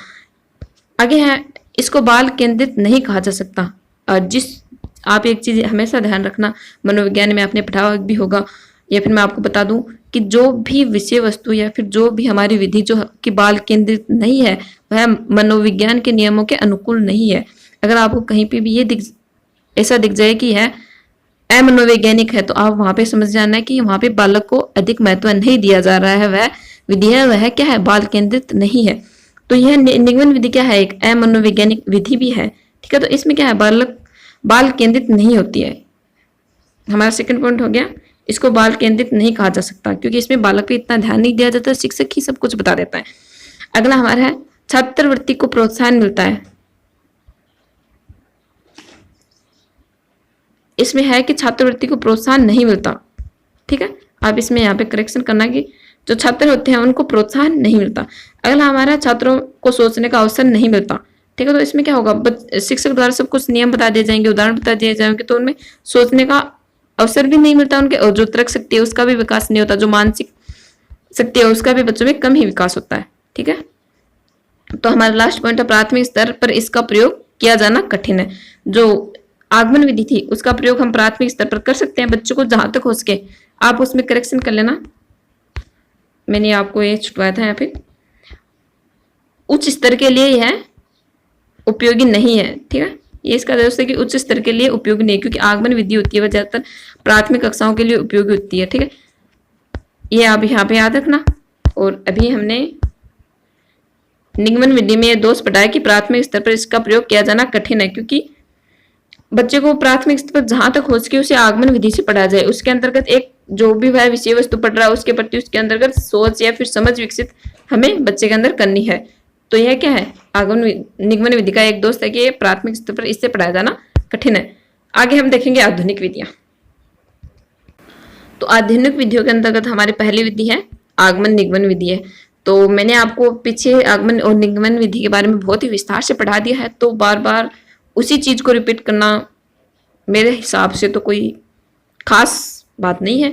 आगे है, इसको बाल केंद्रित नहीं कहा जा सकता। आप एक चीज हमेशा ध्यान रखना, मनोविज्ञान में आपने पढ़ा भी होगा या फिर मैं आपको बता दूं कि जो भी विषय वस्तु या फिर जो भी हमारी विधि जो कि बाल केंद्रित नहीं है वह मनोविज्ञान के नियमों के अनुकूल नहीं है। अगर आपको कहीं पे भी ये ऐसा दिख जाए कि है अमनोवैज्ञानिक है, तो आप वहां पे समझ जाना है कि वहां पे बालक को अधिक महत्व नहीं दिया जा रहा है, वह विधि है वह क्या है, बाल केंद्रित नहीं है। तो यह निगमन विधि क्या है, एक अमनोवैज्ञानिक विधि भी है। ठीक है, तो इसमें क्या है, बाल केंद्रित नहीं होती है। हमारा सेकंड पॉइंट हो गया, इसको बाल केंद्रित नहीं कहा जा सकता, क्योंकि इसमें बालक पे इतना ध्यान नहीं दिया जाता, शिक्षक ही सब कुछ बता देता है। अगला हमारा है, छात्रवृत्ति को प्रोत्साहन मिलता है। इसमें है कि छात्रवृत्ति को प्रोत्साहन नहीं मिलता। ठीक है, आप इसमें यहाँ पे करेक्शन करना कि जो छात्र होते हैं उनको प्रोत्साहन नहीं मिलता। अगला हमारा, छात्रों को सोचने का अवसर नहीं मिलता। ठीक है, तो इसमें क्या होगा, शिक्षक द्वारा सब कुछ नियम बता दिए जाएंगे, उदाहरण बता दिए जाएंगे, तो उनमें सोचने का अवसर भी नहीं मिलता उनके, और जो तर्क शक्ति है उसका भी विकास नहीं होता, जो मानसिक शक्ति है उसका भी बच्चों में कम ही विकास होता है। ठीक है, तो हमारा लास्ट पॉइंट है, प्राथमिक स्तर पर इसका प्रयोग किया जाना कठिन है। जो आगमन विधि थी उसका प्रयोग हम प्राथमिक स्तर पर कर सकते हैं, बच्चों को जहां तक हो सके आप उसमें करेक्शन कर लेना, मैंने आपको ये छुटवाया था यहाँ पे। उच्च स्तर के लिए यह उपयोगी नहीं है। ठीक है, ये इसका दोष है कि उच्च स्तर के लिए उपयोगी नहीं, क्योंकि आगमन विधि होती है वह ज्यादातर प्राथमिक कक्षाओं के लिए उपयोगी होती है। ठीक है, ये आप यहाँ पे याद रखना। और अभी हमने निगमन विधि में ये दोष पढ़ा है कि प्राथमिक स्तर पर इसका प्रयोग किया जाना कठिन है, क्योंकि बच्चे को प्राथमिक स्तर पर जहां तक हो सके उसे आगमन विधि से पढ़ा जाए, उसके अंतर्गत एक जो भी वह विषय वस्तु पढ़ रहा है उसके प्रति उसके अंतर्गत सोच या फिर समझ विकसित हमें बच्चे के अंदर करनी है। तो यह क्या है, आगमन निगमन विधि का एक दोस्त है कि प्राथमिक स्तर पर इससे पढ़ाया जाना कठिन है। आगे हम देखेंगे आधुनिक विधियां। तो आधुनिक विधियों के अंतर्गत हमारी पहली विधि है आगमन निगमन विधि है। तो मैंने आपको पीछे आगमन और निगमन विधि के बारे में बहुत ही विस्तार से पढ़ा दिया है, तो बार बार उसी चीज को रिपीट करना मेरे हिसाब से तो कोई खास बात नहीं है,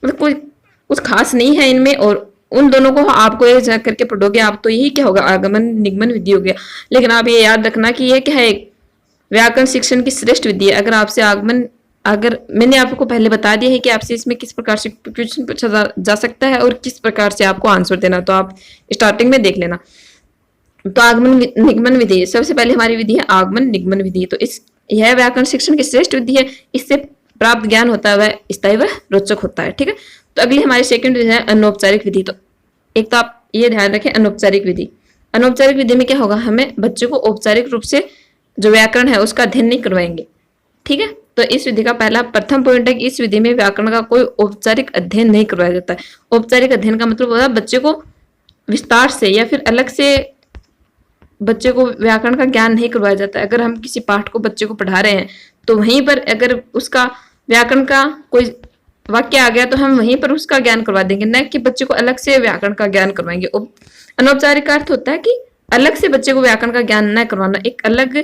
मतलब कोई कुछ खास नहीं है इनमें। और उन दोनों को आपको एक जा करके पढ़ोगे आप तो यही क्या होगा, आगमन निगमन विधि हो गया। लेकिन आप ये याद रखना कि ये क्या है, व्याकरण शिक्षण की श्रेष्ठ विधि है। अगर आपसे आगमन, अगर मैंने आपको पहले बता दिया है कि आपसे इसमें किस प्रकार से क्वेश्चन पूछा जा सकता है और किस प्रकार से आपको आंसर देना, तो आप स्टार्टिंग में देख लेना। तो आगमन निगमन विधि, सबसे पहले हमारी विधि है आगमन निगमन विधि। तो इस यह व्याकरण शिक्षण की श्रेष्ठ विधि है, इससे प्राप्त ज्ञान होता है वह स्थायी व रोचक होता है। ठीक है, तो अगली हमारी सेकंड विधि है अनौपचारिक विधि। तो एक तो आप ये ध्यान रखें अनौपचारिक विधि, अनौपचारिक विधि में क्या होगा, हमें बच्चों को औपचारिक रूप से जो व्याकरण है उसका अध्ययन नहीं करवाएंगे। ठीक है, तो इस विधि का पहला प्रथम पॉइंट है कि इस विधि में व्याकरण का कोई औपचारिक अध्ययन नहीं करवाया जाता है। औपचारिक अध्ययन का मतलब होता है बच्चे को विस्तार से या फिर अलग से बच्चे को व्याकरण का ज्ञान नहीं करवाया जाता है। अगर हम किसी पाठ को बच्चे को पढ़ा रहे हैं तो वहीं पर अगर उसका व्याकरण का कोई वाक्य आ गया तो हम वहीं पर उसका ज्ञान करवा देंगे, न कि बच्चे को अलग से व्याकरण का ज्ञान करवाएंगे। अनौपचारिक का अर्थ होता है कि अलग से बच्चे को व्याकरण का ज्ञान न करवाना, एक अलग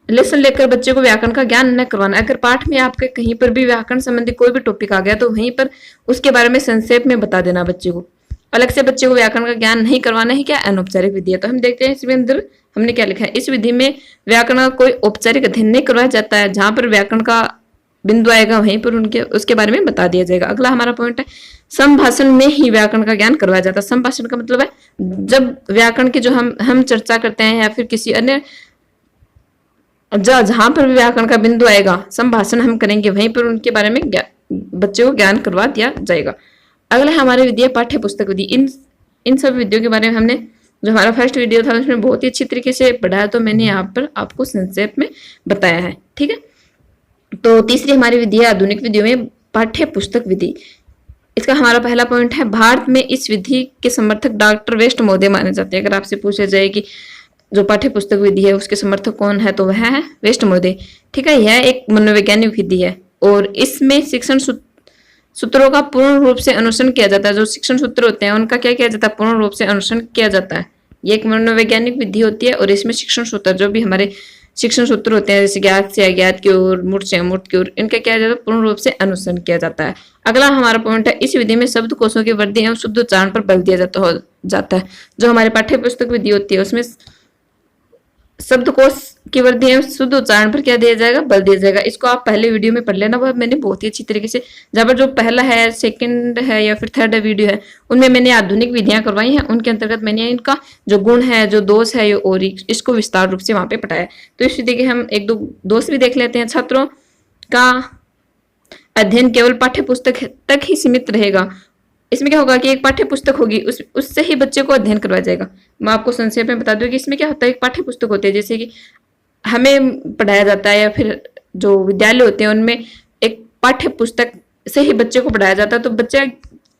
लेसन लेकर बच्चे को व्याकरण का ज्ञान न करवाना। अगर पाठ में आपके कहीं पर भी व्याकरण संबंधी कोई भी टॉपिक आ गया तो वहीं पर उसके बारे में संक्षेप में बता देना बच्चे को, अलग से बच्चे को व्याकरण का ज्ञान नहीं करवाना ही क्या अनौपचारिक विधि है। तो हम देखते हैं इसमें अंदर हमने क्या लिखा है, इस विधि में व्याकरण का कोई औपचारिक अध्ययन नहीं करवाया जाता है, जहां पर व्याकरण का बिंदु आएगा वहीं पर उनके उसके बारे में बता दिया जाएगा। अगला हमारा पॉइंट है संभाषण में ही व्याकरण का ज्ञान करवाया जाता है। संभाषण का मतलब है जब व्याकरण की जो हम चर्चा करते हैं या फिर किसी अन्य जहां पर भी व्याकरण का बिंदु आएगा संभाषण हम करेंगे वहीं पर उनके बारे में बच्चे को ज्ञान करवा दिया जाएगा। अगला हमारी विधि है पाठ्य पुस्तक विधि। इन सब विधियों के बारे में हमने जो हमारा फर्स्ट वीडियो था उसमें बहुत ही अच्छी तरीके से पढ़ाया, तो मैंने यहाँ पर आपको संक्षेप में बताया है। ठीक है, तो तीसरी हमारी विधि है आधुनिक विधियों में पाठ्य पुस्तक विधि। इसका हमारा पहला पॉइंट है भारत में इस विधि के समर्थक डॉक्टर वेस्ट महोदय माने जाते हैं। अगर आपसे पूछा जाए कि जो पाठ्य पुस्तक विधि है उसके समर्थक कौन है तो वह है वेस्ट महोदय। ठीक है, यह एक मनोवैज्ञानिक विधि है और इसमें शिक्षण सूत्रों का पूर्ण रूप से अनुसरण किया जाता है। जो शिक्षण सूत्र होते हैं उनका क्या किया जाता है, पूर्ण रूप से अनुसरण किया जाता है। ये एक मनोवैज्ञानिक विधि होती है और इसमें शिक्षण सूत्र जो भी हमारे शिक्षण सूत्र होते हैं जैसे ज्ञात से अज्ञात की ओर, मूर्त से अमूर्त की ओर, इनका क्या जाता है पूर्ण रूप से अनुसरण किया जाता है। अगला हमारा पॉइंट है इस विधि में शब्दकोशों की वृद्धि एवं शुद्ध उच्चारण पर बल दिया जाता है। जो हमारे पाठ्य पुस्तक विधि होती है उसमें शब्दकोश की वृद्धि एवं शुद्ध उच्चारण पर क्या दिया जाएगा, बल दिया जाएगा। इसको आप पहले वीडियो में पढ़ लेना, वह मैंने बहुत ही अच्छी तरीके से, जब जो पहला है सेकंड है या फिर थर्ड वीडियो है उनमें मैंने आधुनिक विधियां करवाई हैं, उनके अंतर्गत मैंने इनका जो गुण है जो दोष है और इसको विस्तार रूप से वहां पे पढ़ाया। तो इस विधि के हम एक दो दोष भी देख लेते हैं। छात्रों का अध्ययन केवल पाठ्य पुस्तक तक ही सीमित रहेगा। इसमें क्या होगा कि एक पाठ्य पुस्तक होगी उससे ही बच्चे को अध्ययन करवाया जाएगा। मैं आपको संक्षेप में बता दूं कि इसमें क्या होता है, एक पाठ्य पुस्तक होती है जैसे कि हमें पढ़ाया जाता है या फिर जो विद्यालय होते हैं उनमें एक पाठ्य पुस्तक से ही बच्चे को पढ़ाया जाता है, तो बच्चे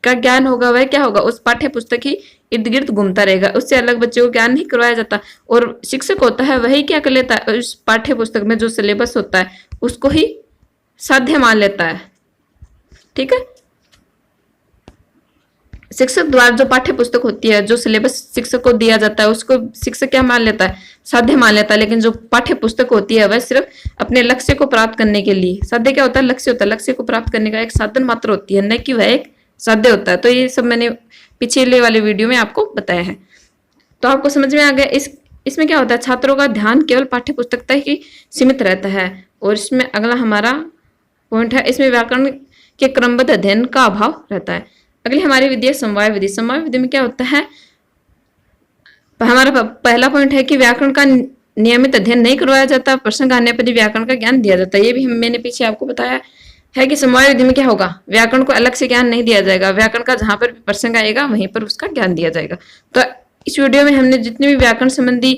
का ज्ञान होगा वह क्या होगा उस पाठ्य पुस्तक ही इर्द गिर्द घूमता रहेगा, उससे अलग बच्चे को ज्ञान नहीं करवाया जाता। और शिक्षक होता है वही क्या कर लेता है, उस पाठ्य पुस्तक में जो सिलेबस होता है उसको ही साध्य मान लेता है। ठीक है, शिक्षक द्वारा जो पाठ्य पुस्तक होती है जो सिलेबस शिक्षक को दिया जाता है उसको शिक्षक क्या मान लेता है, साध्य मान लेता है। लेकिन जो पाठ्य पुस्तक होती है वह सिर्फ अपने लक्ष्य को प्राप्त करने के लिए, साध्य क्या होता है, लक्ष्य होता है, लक्ष्य को प्राप्त करने का एक साधन मात्र होती है, न कि वह एक साध्य होता है। तो ये सब मैंने पिछले वाले वीडियो में आपको बताया है, तो आपको समझ में आ गया। इसमें क्या होता है, छात्रों का ध्यान केवल पाठ्य पुस्तक तक ही सीमित रहता है। और इसमें अगला हमारा पॉइंट है इसमें व्याकरण के क्रमबद्ध अध्ययन का अभाव रहता है। अगली हमारी विधि है समवाय विधि। समवाय विधि में क्या होता है, हमारा पहला पॉइंट है कि व्याकरण का नियमित अध्ययन नहीं करवाया जाता, प्रसंग आने पर व्याकरण का ज्ञान दिया जाता है। ये भी मैंने पीछे आपको बताया है कि समवाय विधि में क्या होगा, व्याकरण को अलग से ज्ञान नहीं दिया जाएगा, व्याकरण का जहां पर प्रसंग आएगा वहीं पर उसका ज्ञान दिया जाएगा। तो इस वीडियो में हमने जितने भी व्याकरण संबंधी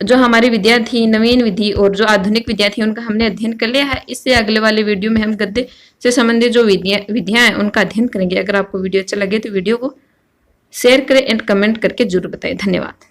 जो हमारी विद्या थी, नवीन विधि और जो आधुनिक विद्या थी, उनका हमने अध्ययन कर लिया है। इससे अगले वाले वीडियो में हम गद्य से संबंधित जो विधियां हैं उनका अध्ययन करेंगे। अगर आपको वीडियो अच्छा लगे तो वीडियो को शेयर करें एंड कमेंट करके जरूर बताएं। धन्यवाद।